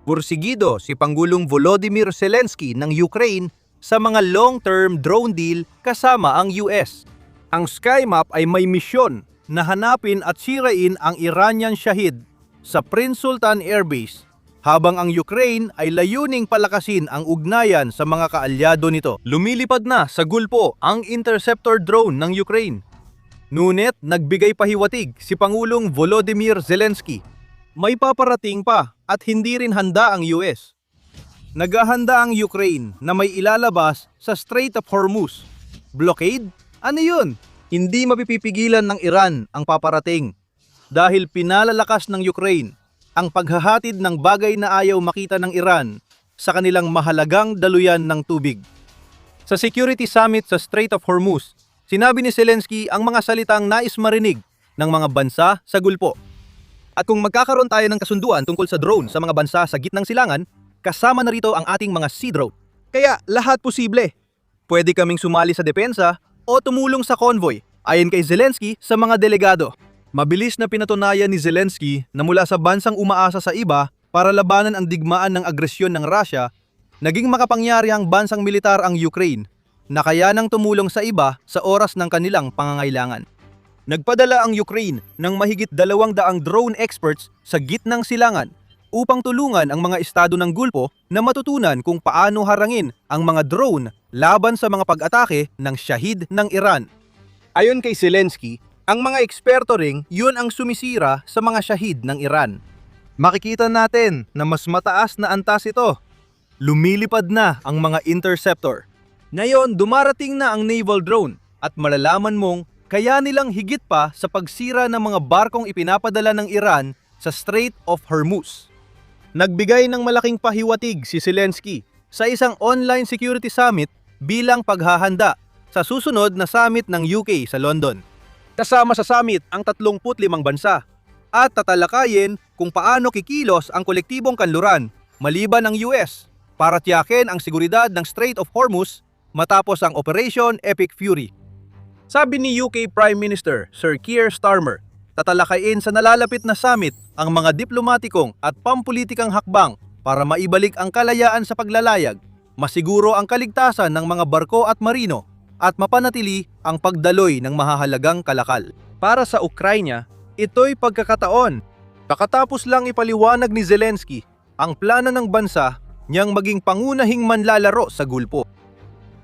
Pursigido si Pangulong Volodymyr Zelensky ng Ukraine sa mga long-term drone deal kasama ang US. Ang SkyMap ay may misyon na hanapin at sirain ang Iranian Shahid sa Prince Sultan Air Base, habang ang Ukraine ay layuning palakasin ang ugnayan sa mga kaalyado nito. Lumilipad na sa Gulpo ang interceptor drone ng Ukraine. Ngunit nagbigay pahiwatig si Pangulong Volodymyr Zelensky. May paparating pa at hindi rin handa ang US. Naghahanda ang Ukraine na may ilalabas sa Strait of Hormuz. Blockade? Ano yun? Hindi mapipigilan ng Iran ang paparating dahil pinalalakas ng Ukraine ang paghahatid ng bagay na ayaw makita ng Iran sa kanilang mahalagang daluyan ng tubig. Sa Security Summit sa Strait of Hormuz, sinabi ni Zelensky ang mga salitang nais marinig ng mga bansa sa Gulpo. At kung magkakaroon tayo ng kasunduan tungkol sa drone sa mga bansa sa gitnang silangan, kasama na rito ang ating mga sea drone. Kaya lahat posible. Pwede kaming sumali sa depensa o tumulong sa convoy, ayon kay Zelensky sa mga delegado. Mabilis na pinatunayan ni Zelensky na mula sa bansang umaasa sa iba para labanan ang digmaan ng agresyon ng Russia, naging makapangyarihang bansang militar ang Ukraine na kayanang tumulong sa iba sa oras ng kanilang pangangailangan. Nagpadala ang Ukraine ng mahigit 200 drone experts sa gitnang silangan upang tulungan ang mga estado ng Gulpo na matutunan kung paano harangin ang mga drone laban sa mga pag-atake ng Shahid ng Iran. Ayon kay Zelensky, ang mga eksperto ring yun ang sumisira sa mga Shahid ng Iran. Makikita natin na mas mataas na antas ito. Lumilipad na ang mga interceptor. Ngayon, dumarating na ang naval drone at malalaman mong kaya nilang higit pa sa pagsira ng mga barkong ipinapadala ng Iran sa Strait of Hormuz. Nagbigay ng malaking pahiwatig si Zelensky sa isang online security summit bilang paghahanda sa susunod na summit ng UK sa London. Kasama sa summit ang 35 bansa at tatalakayin kung paano kikilos ang kolektibong kanluran maliban ang US para tiyakin ang seguridad ng Strait of Hormuz matapos ang Operation Epic Fury. Sabi ni UK Prime Minister Sir Keir Starmer, tatalakayin sa nalalapit na summit ang mga diplomatikong at pampulitikang hakbang para maibalik ang kalayaan sa paglalayag, masiguro ang kaligtasan ng mga barko at marino, at mapanatili ang pagdaloy ng mahahalagang kalakal. Para sa Ukraine, ito'y pagkakataon. Kakatapos lang ipaliwanag ni Zelensky ang plano ng bansa niyang maging pangunahing manlalaro sa Gulpo.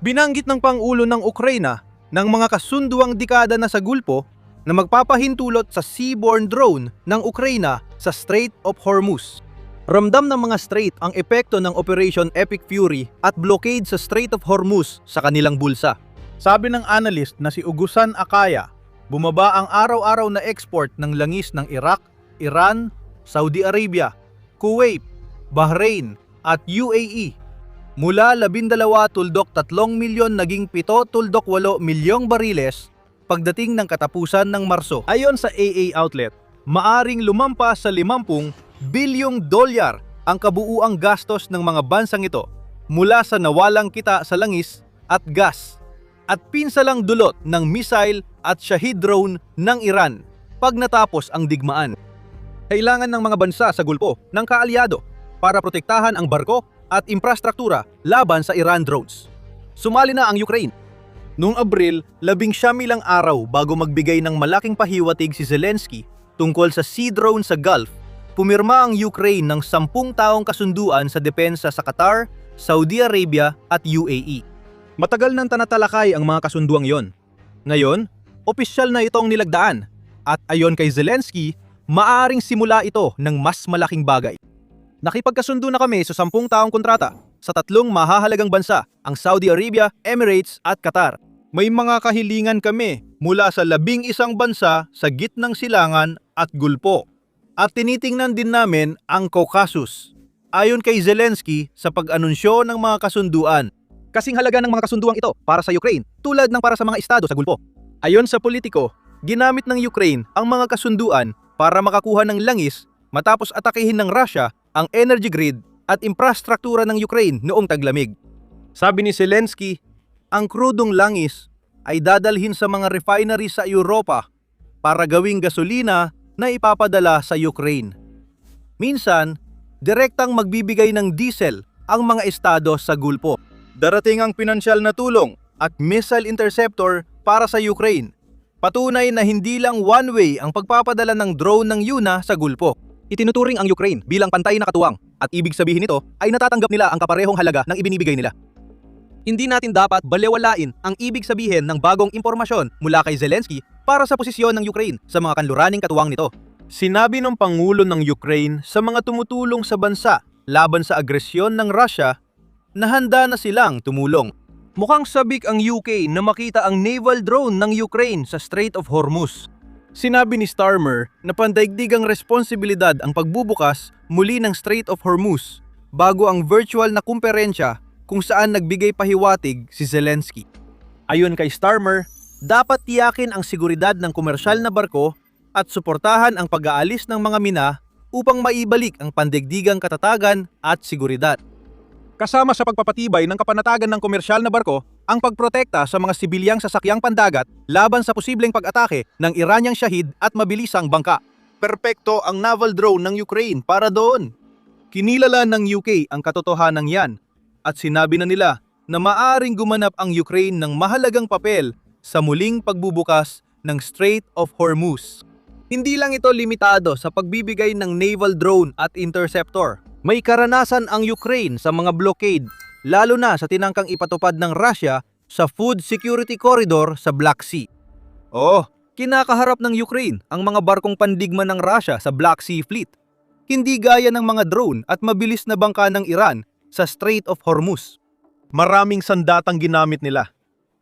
Binanggit ng Pangulo ng Ukraine ng mga kasunduang dekada na sa Gulpo na magpapahintulot sa seaborne drone ng Ukraine sa Strait of Hormuz. Ramdam ng mga strait ang epekto ng Operation Epic Fury at blockade sa Strait of Hormuz sa kanilang bulsa. Sabi ng analyst na si Ugusan Akaya, bumaba ang araw-araw na export ng langis ng Iraq, Iran, Saudi Arabia, Kuwait, Bahrain at UAE. Mula 12.3 milyon naging 7.8 milyong bariles pagdating ng katapusan ng Marso. Ayon sa AA outlet, maaring lumampa sa 50 bilyong dolyar ang kabuuang gastos ng mga bansang ito mula sa nawalang kita sa langis at gas at pinsalang dulot ng missile at Shahid drone ng Iran pag natapos ang digmaan. Kailangan ng mga bansa sa Gulpo ng kaalyado para protektahan ang barko at infrastruktura laban sa Iran drones. Sumali na ang Ukraine. Noong Abril, 19 araw bago magbigay ng malaking pahiwatig si Zelensky tungkol sa sea drone sa Gulf, pumirma ang Ukraine ng 10 taong kasunduan sa depensa sa Qatar, Saudi Arabia at UAE. Matagal nang tanatalakay ang mga kasunduang yon. Ngayon, opisyal na itong nilagdaan at ayon kay Zelensky, maaring simula ito ng mas malaking bagay. Nakipagkasundo na kami sa 10 taong kontrata sa 3 mahahalagang bansa, ang Saudi Arabia, Emirates at Qatar. May mga kahilingan kami mula sa 11 bansa sa gitnang silangan at Gulpo. At tinitingnan din namin ang Caucasus. Ayon kay Zelensky sa pag-anunsyo ng mga kasunduan, kasing halaga ng mga kasunduang ito para sa Ukraine tulad ng para sa mga estado sa Gulpo. Ayon sa politiko, ginamit ng Ukraine ang mga kasunduan para makakuha ng langis matapos atakehin ng Russia ang energy grid at infrastruktura ng Ukraine noong taglamig. Sabi ni Zelensky, ang krudong langis ay dadalhin sa mga refinery sa Europa para gawing gasolina na ipapadala sa Ukraine. Minsan, direktang magbibigay ng diesel ang mga estado sa Gulpo. Darating ang pinansyal na tulong at missile interceptor para sa Ukraine. Patunay na hindi lang one-way ang pagpapadala ng drone ng Yuna sa Gulpo. Itinuturing ang Ukraine bilang pantay na katuwang at ibig sabihin nito ay natatanggap nila ang kaparehong halaga ng ibinibigay nila. Hindi natin dapat balewalain ang ibig sabihin ng bagong impormasyon mula kay Zelensky para sa posisyon ng Ukraine sa mga kanluraning katuwang nito. Sinabi ng Pangulo ng Ukraine sa mga tumutulong sa bansa laban sa agresyon ng Russia na handa na silang tumulong. Mukhang sabik ang UK na makita ang naval drone ng Ukraine sa Strait of Hormuz. Sinabi ni Starmer na pandaigdigang responsibilidad ang pagbubukas muli ng Strait of Hormuz bago ang virtual na kumperensya kung saan nagbigay pahiwatig si Zelensky. Ayon kay Starmer, dapat tiyakin ang seguridad ng komersyal na barko at suportahan ang pag-aalis ng mga mina upang maibalik ang pandigdigang katatagan at seguridad. Kasama sa pagpapatibay ng kapanatagan ng komersyal na barko, ang pagprotekta sa mga sibilyang sasakyang pandagat laban sa posibleng pag-atake ng Iranian Shahid at mabilisang bangka. Perpekto ang naval drone ng Ukraine para doon. Kinilala ng UK ang katotohanan yan at sinabi na nila na maaring gumanap ang Ukraine ng mahalagang papel sa muling pagbubukas ng Strait of Hormuz. Hindi lang ito limitado sa pagbibigay ng naval drone at interceptor. May karanasan ang Ukraine sa mga blockade, lalo na sa tinangkang ipatupad ng Russia sa Food Security Corridor sa Black Sea. Kinakaharap ng Ukraine ang mga barkong pandigma ng Russia sa Black Sea Fleet. Hindi gaya ng mga drone at mabilis na bangka ng Iran sa Strait of Hormuz. Maraming sandatang ginamit nila.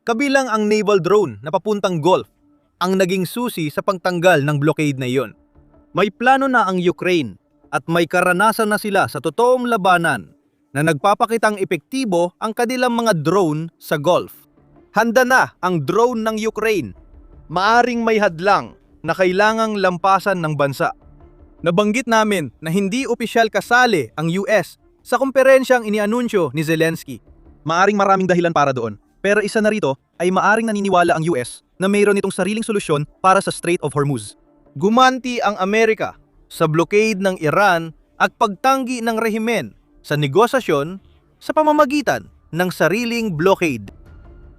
Kabilang ang naval drone na papuntang Gulf, ang naging susi sa pagtanggal ng blockade na iyon. May plano na ang Ukraine at may karanasan na sila sa totoong labanan na nagpapakitang epektibo ang kanilang mga drone sa Gulf. Handa na ang drone ng Ukraine. Maaring may hadlang na kailangang lampasan ng bansa. Nabanggit namin na hindi opisyal kasali ang US sa komperensyang inianunsyo ni Zelensky. Maaring maraming dahilan para doon, pero isa na rito ay maaring naniniwala ang US na mayroon itong sariling solusyon para sa Strait of Hormuz. Gumanti ang Amerika sa blockade ng Iran at pagtanggi ng rehimen sa negosasyon sa pamamagitan ng sariling blockade.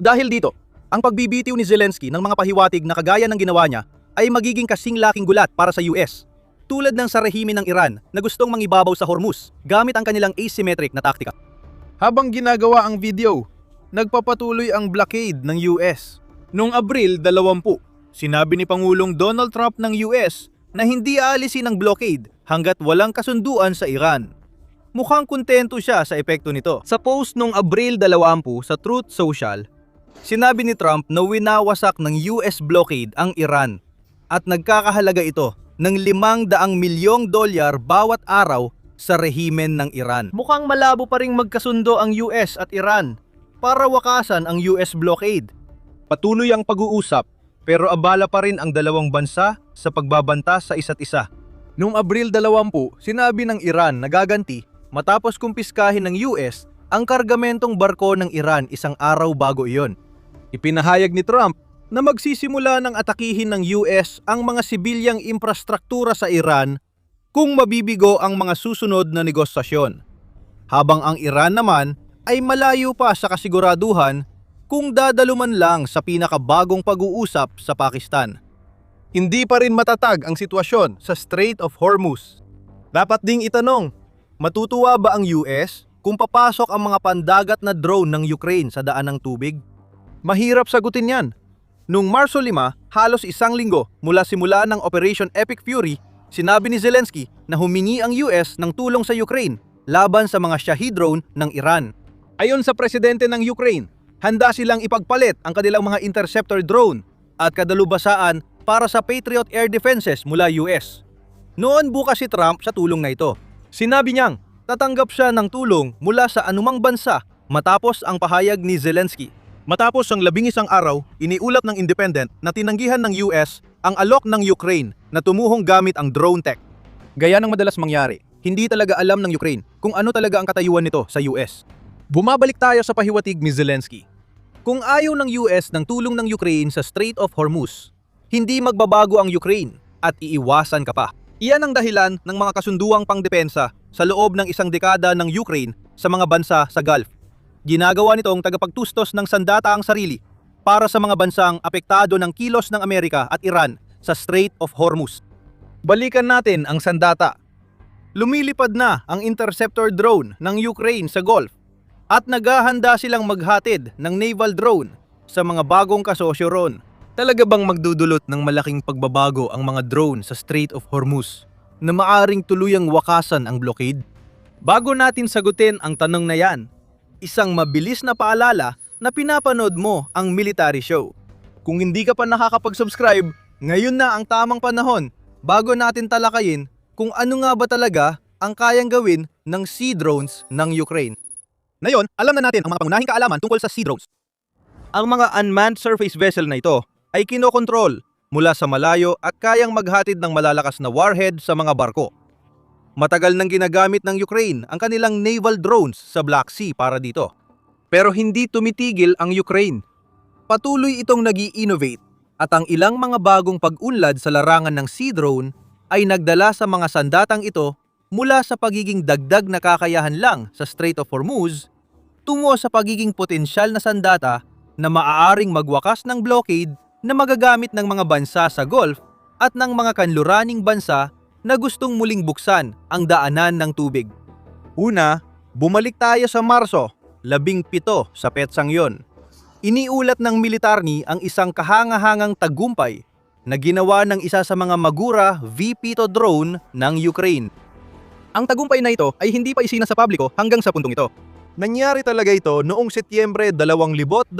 Dahil dito, ang pagbibitiw ni Zelensky ng mga pahiwatig na kagaya ng ginawa niya ay magiging kasing laking gulat para sa US, tulad ng sa rehimen ng Iran na gustong mangibabaw sa Hormuz gamit ang kanilang asymmetric na taktika. Habang ginagawa ang video, nagpapatuloy ang blockade ng US. Noong Abril 20, sinabi ni Pangulong Donald Trump ng US na hindi aalisin ang blockade hanggat walang kasunduan sa Iran. Mukhang kontento siya sa epekto nito. Sa post noong Abril 20 sa Truth Social, sinabi ni Trump na winawasak ng US blockade ang Iran at nagkakahalaga ito ng $500 milyong bawat araw sa rehimen ng Iran. Mukhang malabo pa ring magkasundo ang US at Iran para wakasan ang US blockade. Patuloy ang pag-uusap pero abala pa rin ang dalawang bansa sa pagbabanta sa isa't isa. Noong Abril 20, sinabi ng Iran na gaganti matapos kumpiskahin ng US ang kargamentong barko ng Iran isang araw bago iyon. Ipinahayag ni Trump na magsisimula ng atakihin ng US ang mga sibilyang infrastruktura sa Iran kung mabibigo ang mga susunod na negosasyon. Habang ang Iran naman ay malayo pa sa kasiguraduhan kung dadaluman lang sa pinakabagong pag-uusap sa Pakistan. Hindi pa rin matatag ang sitwasyon sa Strait of Hormuz. Dapat ding itanong, matutuwa ba ang US kung papasok ang mga pandagat na drone ng Ukraine sa daan ng tubig? Mahirap sagutin yan. Noong Marso 5, halos isang linggo mula simula ng Operation Epic Fury, sinabi ni Zelensky na humingi ang US ng tulong sa Ukraine laban sa mga Shahid drone ng Iran. Ayon sa presidente ng Ukraine, handa silang ipagpalit ang kanilang mga interceptor drone at kadalubasaan para sa Patriot Air Defenses mula US. Noon bukas si Trump sa tulong na ito. Sinabi niyang tatanggap siya ng tulong mula sa anumang bansa matapos ang pahayag ni Zelensky. Matapos ang 11 araw, iniulat ng Independent na tinanggihan ng US ang alok ng Ukraine na tumuhong gamit ang drone tech. Gaya ng madalas mangyari, hindi talaga alam ng Ukraine kung ano talaga ang katayuan nito sa US. Bumabalik tayo sa pahiwatig ni Zelensky. Kung ayaw ng US ng tulong ng Ukraine sa Strait of Hormuz, hindi magbabago ang Ukraine at iiwasan ka pa. Iyan ang dahilan ng mga kasunduang pangdepensa sa loob ng isang dekada ng Ukraine sa mga bansa sa Gulf. Ginagawa nitong tagapagtustos ng sandata ang sarili para sa mga bansang apektado ng kilos ng Amerika at Iran sa Strait of Hormuz. Balikan natin ang sandata. Lumilipad na ang interceptor drone ng Ukraine sa Gulf at naghahanda silang maghatid ng naval drone sa mga bagong kasosyo ron. Talaga bang magdudulot ng malaking pagbabago ang mga drone sa Strait of Hormuz na maaring tuluyang wakasan ang blockade? Bago natin sagutin ang tanong na yan, isang mabilis na paalala na pinapanood mo ang Military Show. Kung hindi ka pa nakakapag-subscribe, ngayon na ang tamang panahon bago natin talakayin kung ano nga ba talaga ang kayang gawin ng sea drones ng Ukraine. Ngayon, alam na natin ang mga pangunahing kaalaman tungkol sa sea drones. Ang mga unmanned surface vessel na ito ay kinokontrol mula sa malayo at kayang maghatid ng malalakas na warhead sa mga barko. Matagal nang ginagamit ng Ukraine ang kanilang naval drones sa Black Sea para dito. Pero hindi tumitigil ang Ukraine. Patuloy itong nag-i-innovate at ang ilang mga bagong pag-unlad sa larangan ng sea drone ay nagdala sa mga sandatang ito mula sa pagiging dagdag na kakayahan lang sa Strait of Hormuz tungo sa pagiging potensyal na sandata na maaaring magwakas ng blockade na magagamit ng mga bansa sa Gulf at ng mga kanluraning bansa na gustong muling buksan ang daanan ng tubig. Una, bumalik tayo sa Marso, 17 sa petsang yon. Iniulat ng militarni ang isang kahangahangang tagumpay na ginawa ng isa sa mga Magura V-Pitot drone ng Ukraine. Ang tagumpay na ito ay hindi pa isina sa publiko hanggang sa puntong ito. Nangyari talaga ito noong Setyembre 2025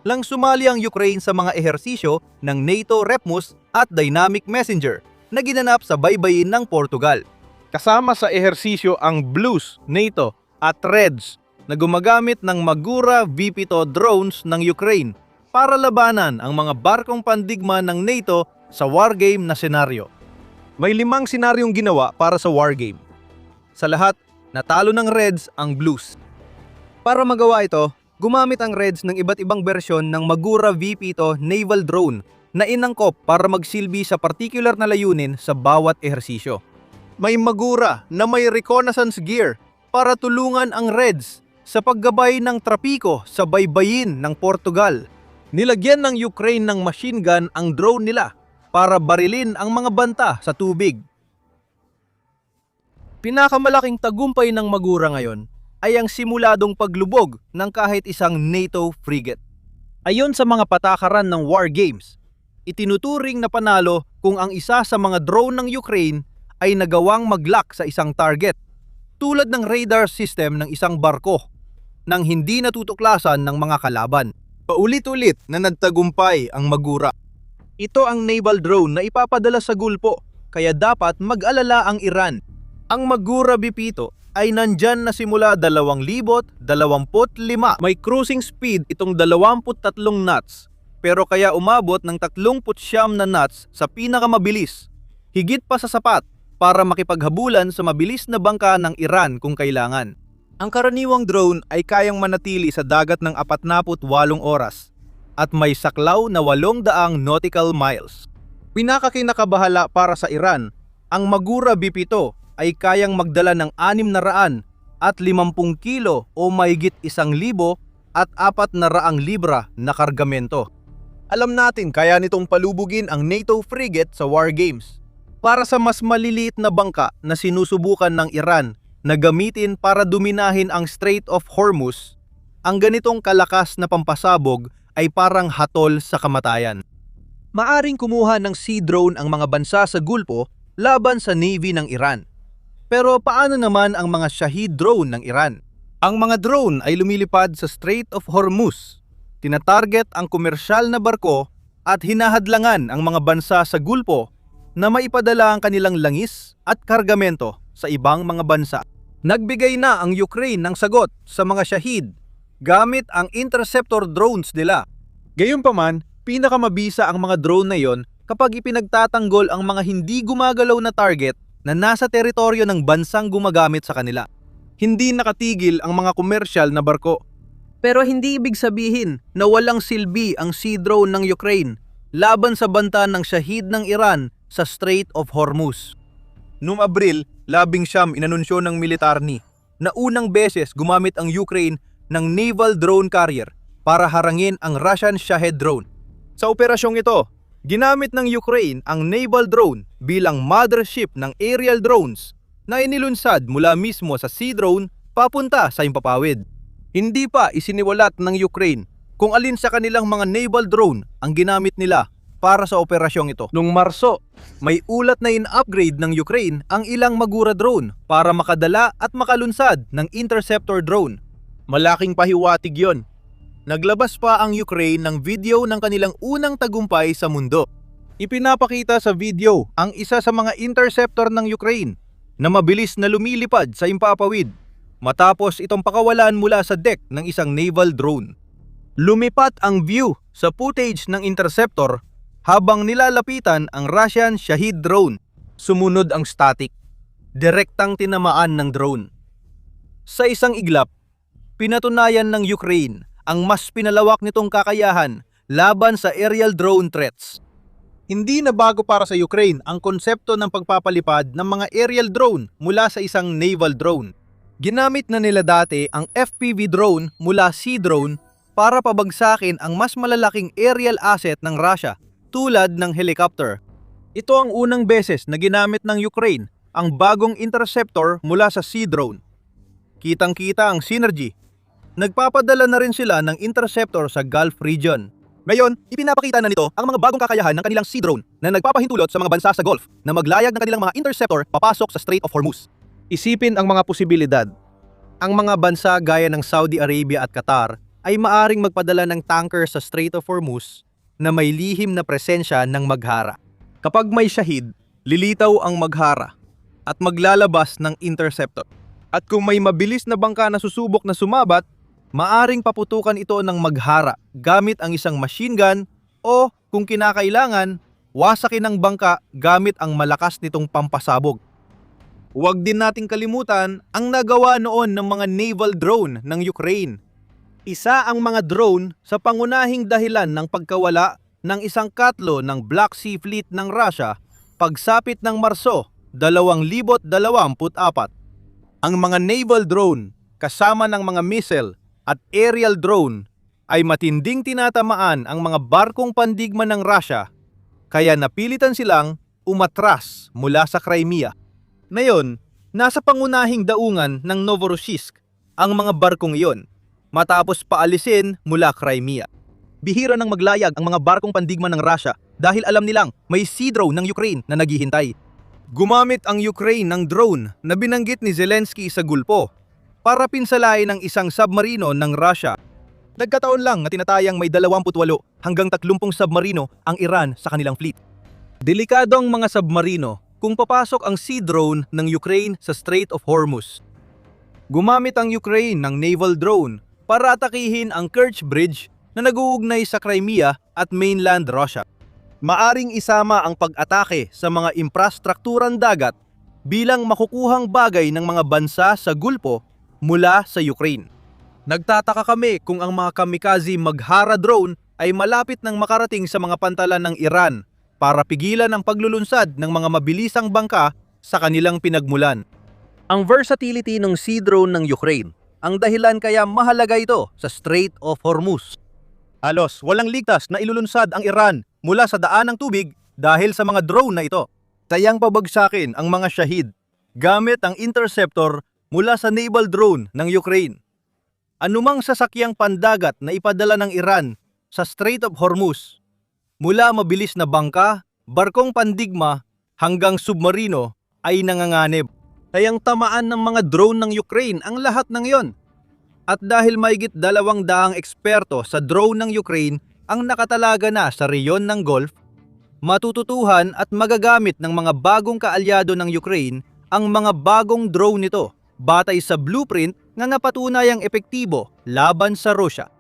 lang sumali ang Ukraine sa mga ehersisyo ng NATO REPMUS at Dynamic Messenger na ginanap sa baybayin ng Portugal. Kasama sa ehersisyo ang Blues, NATO at Reds na gumagamit ng Magura V-Pitot drones ng Ukraine para labanan ang mga barkong pandigma ng NATO sa wargame na senaryo. May 5 senaryong ginawa para sa wargame. Sa lahat, natalo ng Reds ang Blues. Para magawa ito, gumamit ang Reds ng iba't ibang bersyon ng Magura V-Pitot naval drone na inangkop para magsilbi sa particular na layunin sa bawat ehersisyo. May Magura na may reconnaissance gear para tulungan ang Reds sa paggabay ng trapiko sa baybayin ng Portugal. Nilagyan ng Ukraine ng machine gun ang drone nila para barilin ang mga banta sa tubig. Pinakamalaking tagumpay ng Magura ngayon ay ang simuladong paglubog ng kahit isang NATO frigate. Ayon sa mga patakaran ng war games, itinuturing na panalo kung ang isa sa mga drone ng Ukraine ay nagawang mag-lock sa isang target, tulad ng radar system ng isang barko, nang hindi natutuklasan ng mga kalaban. Paulit-ulit na nagtagumpay ang Magura. Ito ang naval drone na ipapadala sa Gulpo, kaya dapat mag-alala ang Iran. Ang Magura V-Pitot ay nandyan na simula 2025. May cruising speed itong 23 knots, pero kaya umabot ng 39 na knots sa pinakamabilis, higit pa sa sapat para makipaghabulan sa mabilis na bangka ng Iran kung kailangan. Ang karaniwang drone ay kayang manatili sa dagat ng 48 oras at may saklaw na 800 nautical miles. Pinakakinakabahala para sa Iran, ang Magura V-Pitot ay kayang magdala ng 600 at 50 kilo o mahigit 1,000 at 400 libra na kargamento. Alam natin kaya nitong palubugin ang NATO frigate sa war games. Para sa mas maliliit na bangka na sinusubukan ng Iran na gamitin para duminahin ang Strait of Hormuz, ang ganitong kalakas na pampasabog ay parang hatol sa kamatayan. Maaring kumuha ng sea drone ang mga bansa sa Gulpo laban sa Navy ng Iran. Pero paano naman ang mga Shahed drone ng Iran? Ang mga drone ay lumilipad sa Strait of Hormuz, tinatarget ang komersyal na barko at hinahadlangan ang mga bansa sa Gulpo na maipadala ang kanilang langis at kargamento sa ibang mga bansa. Nagbigay na ang Ukraine ng sagot sa mga Shahed gamit ang interceptor drones nila. Gayunpaman, pinakamabisa ang mga drone na yon kapag ipinagtatanggol ang mga hindi gumagalaw na target na nasa teritoryo ng bansang gumagamit sa kanila. Hindi nakatigil ang mga komersyal na barko. Pero hindi ibig sabihin na walang silbi ang sea drone ng Ukraine laban sa banta ng Shahed ng Iran sa Strait of Hormuz. Noong Abril, 19 inanunsyo ng militarni na unang beses gumamit ang Ukraine ng naval drone carrier para harangin ang Russian Shahed drone. Sa operasyong ito, ginamit ng Ukraine ang naval drone bilang mothership ng aerial drones na inilunsad mula mismo sa sea drone papunta sa himpapawid. Hindi pa isiniwalat ng Ukraine kung alin sa kanilang mga naval drone ang ginamit nila para sa operasyong ito. Noong Marso, may ulat na in-upgrade ng Ukraine ang ilang Magura drone para makadala at makalunsad ng interceptor drone. Malaking pahiwatig yon. Naglabas pa ang Ukraine ng video ng kanilang unang tagumpay sa mundo. Ipinapakita sa video ang isa sa mga interceptor ng Ukraine na mabilis na lumilipad sa himpapawid. matapos itong pakawalan mula sa deck ng isang naval drone. Lumipat ang view sa footage ng interceptor habang nilalapitan ang Russian Shahid drone. Sumunod ang static. Direktang tinamaan ng drone. Sa isang iglap, pinatunayan ng Ukraine ang mas pinalawak nitong kakayahan laban sa aerial drone threats. Hindi na bago para sa Ukraine ang konsepto ng pagpapalipad ng mga aerial drone mula sa isang naval drone. Ginamit na nila dati ang FPV drone mula Sea Drone para pabagsakin ang mas malalaking aerial asset ng Russia tulad ng helicopter. Ito ang unang beses na ginamit ng Ukraine ang bagong interceptor mula sa Sea Drone. Kitang-kita ang synergy. Nagpapadala na rin sila ng interceptor sa Gulf region. Ngayon, ipinapakita na nito ang mga bagong kakayahan ng kanilang Sea Drone na nagpapahintulot sa mga bansa sa Gulf na maglayag ng kanilang mga interceptor papasok sa Strait of Hormuz. Isipin ang mga posibilidad. Ang mga bansa gaya ng Saudi Arabia at Qatar ay maaring magpadala ng tanker sa Strait of Hormuz na may lihim na presensya ng Maghara. Kapag may Shahid, lilitaw ang Maghara at maglalabas ng interceptor. At kung may mabilis na bangka na susubok na sumabat, maaring paputukan ito ng Maghara gamit ang isang machine gun o kung kinakailangan, wasakin ang bangka gamit ang malakas nitong pampasabog. Huwag din nating kalimutan ang nagawa noon ng mga naval drone ng Ukraine. Isa ang mga drone sa pangunahing dahilan ng pagkawala ng isang katlo ng Black Sea Fleet ng Russia pagsapit ng Marso 2024. Ang mga naval drone kasama ng mga missile at aerial drone ay matinding tinatamaan ang mga barkong pandigma ng Russia kaya napilitan silang umatras mula sa Crimea. Ngayon, nasa pangunahing daungan ng Novorossiysk ang mga barkong iyon matapos paalisin mula Crimea. Bihira nang maglayag ang mga barkong pandigma ng Russia dahil alam nilang may Sea Drone ng Ukraine na naghihintay. Gumamit ang Ukraine ng drone na binanggit ni Zelensky sa Gulpo para pinsalain ang isang submarino ng Russia. Nagkataon lang na tinatayang may 28 hanggang 30 submarino ang Iran sa kanilang fleet. Delikado ang mga submarino kung papasok ang Sea Drone ng Ukraine sa Strait of Hormuz. Gumamit ang Ukraine ng naval drone para atakihin ang Kerch Bridge na nag-uugnay sa Crimea at mainland Russia. Maaring isama ang pag-atake sa mga infrastrukturang dagat bilang makukuhang bagay ng mga bansa sa Gulpo mula sa Ukraine. Nagtataka kami kung ang mga kamikaze Maghara drone ay malapit nang makarating sa mga pantalan ng Iran para pigilan ang paglulunsad ng mga mabilisang bangka sa kanilang pinagmulan. Ang versatility ng Sea Drone ng Ukraine ang dahilan kaya mahalaga ito sa Strait of Hormuz. Halos walang ligtas na ilulunsad ang Iran mula sa daan ng tubig dahil sa mga drone na ito. Sayang pabagsakin ang mga Shahid gamit ang interceptor mula sa naval drone ng Ukraine. Anumang sasakyang pandagat na ipadala ng Iran sa Strait of Hormuz, mula mabilis na bangka, barkong pandigma hanggang submarino ay nanganganib. Kayang tamaan ng mga drone ng Ukraine ang lahat ng iyon. At dahil mahigit 200 eksperto sa drone ng Ukraine ang nakatalaga na sa reyon ng Gulf, matututuhan at magagamit ng mga bagong kaalyado ng Ukraine ang mga bagong drone nito batay sa blueprint na napatunayang epektibo laban sa Russia.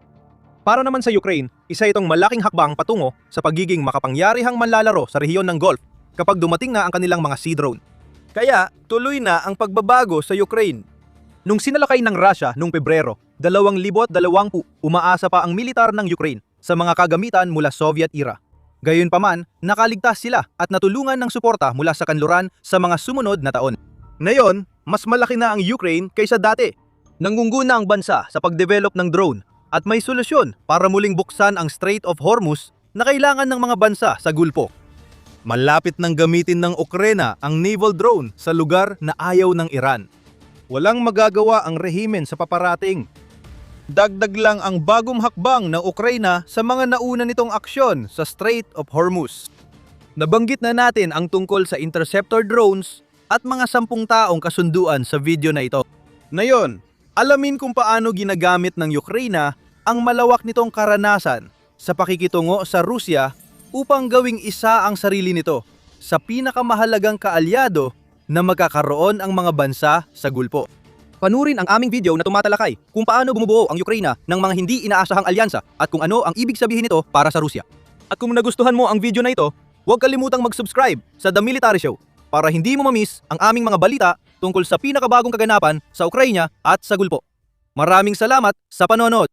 Para naman sa Ukraine, isa itong malaking hakbang patungo sa pagiging makapangyarihang manlalaro sa rehiyon ng Gulf kapag dumating na ang kanilang mga Sea Drone. Kaya tuloy na ang pagbabago sa Ukraine. Nung sinalakay ng Russia noong Pebrero 2020, umaasa pa ang militar ng Ukraine sa mga kagamitan mula Soviet era. Gayunpaman, nakaligtas sila at natulungan ng suporta mula sa kanluran sa mga sumunod na taon. Ngayon, mas malaki na ang Ukraine kaysa dati. Nangungguna ang bansa sa pagdevelop ng drone at may solusyon para muling buksan ang Strait of Hormuz na kailangan ng mga bansa sa Gulpo. Malapit nang gamitin ng Ukraine ang naval drone sa lugar na ayaw ng Iran. Walang magagawa ang rehimen sa paparating. Dagdag lang ang bagong hakbang ng Ukraine sa mga nauna nitong aksyon sa Strait of Hormuz. Nabanggit na natin ang tungkol sa interceptor drones at mga 10 taong kasunduan sa video na ito. Ngayon, alamin kung paano ginagamit ng Ukraine ang malawak nitong karanasan sa pakikitungo sa Rusya upang gawing isa ang sarili nito sa pinakamahalagang kaalyado na magkakaroon ang mga bansa sa Gulpo. Panurin ang aming video na tumatalakay kung paano bumubuo ang Ukraine ng mga hindi inaasahang alyansa at kung ano ang ibig sabihin nito para sa Rusya. At kung nagustuhan mo ang video na ito, huwag kalimutang mag-subscribe sa The Military Show para hindi mo mamiss ang aming mga balita tungkol sa pinakabagong kaganapan sa Ukraine at sa Gulpo. Maraming salamat sa panonood!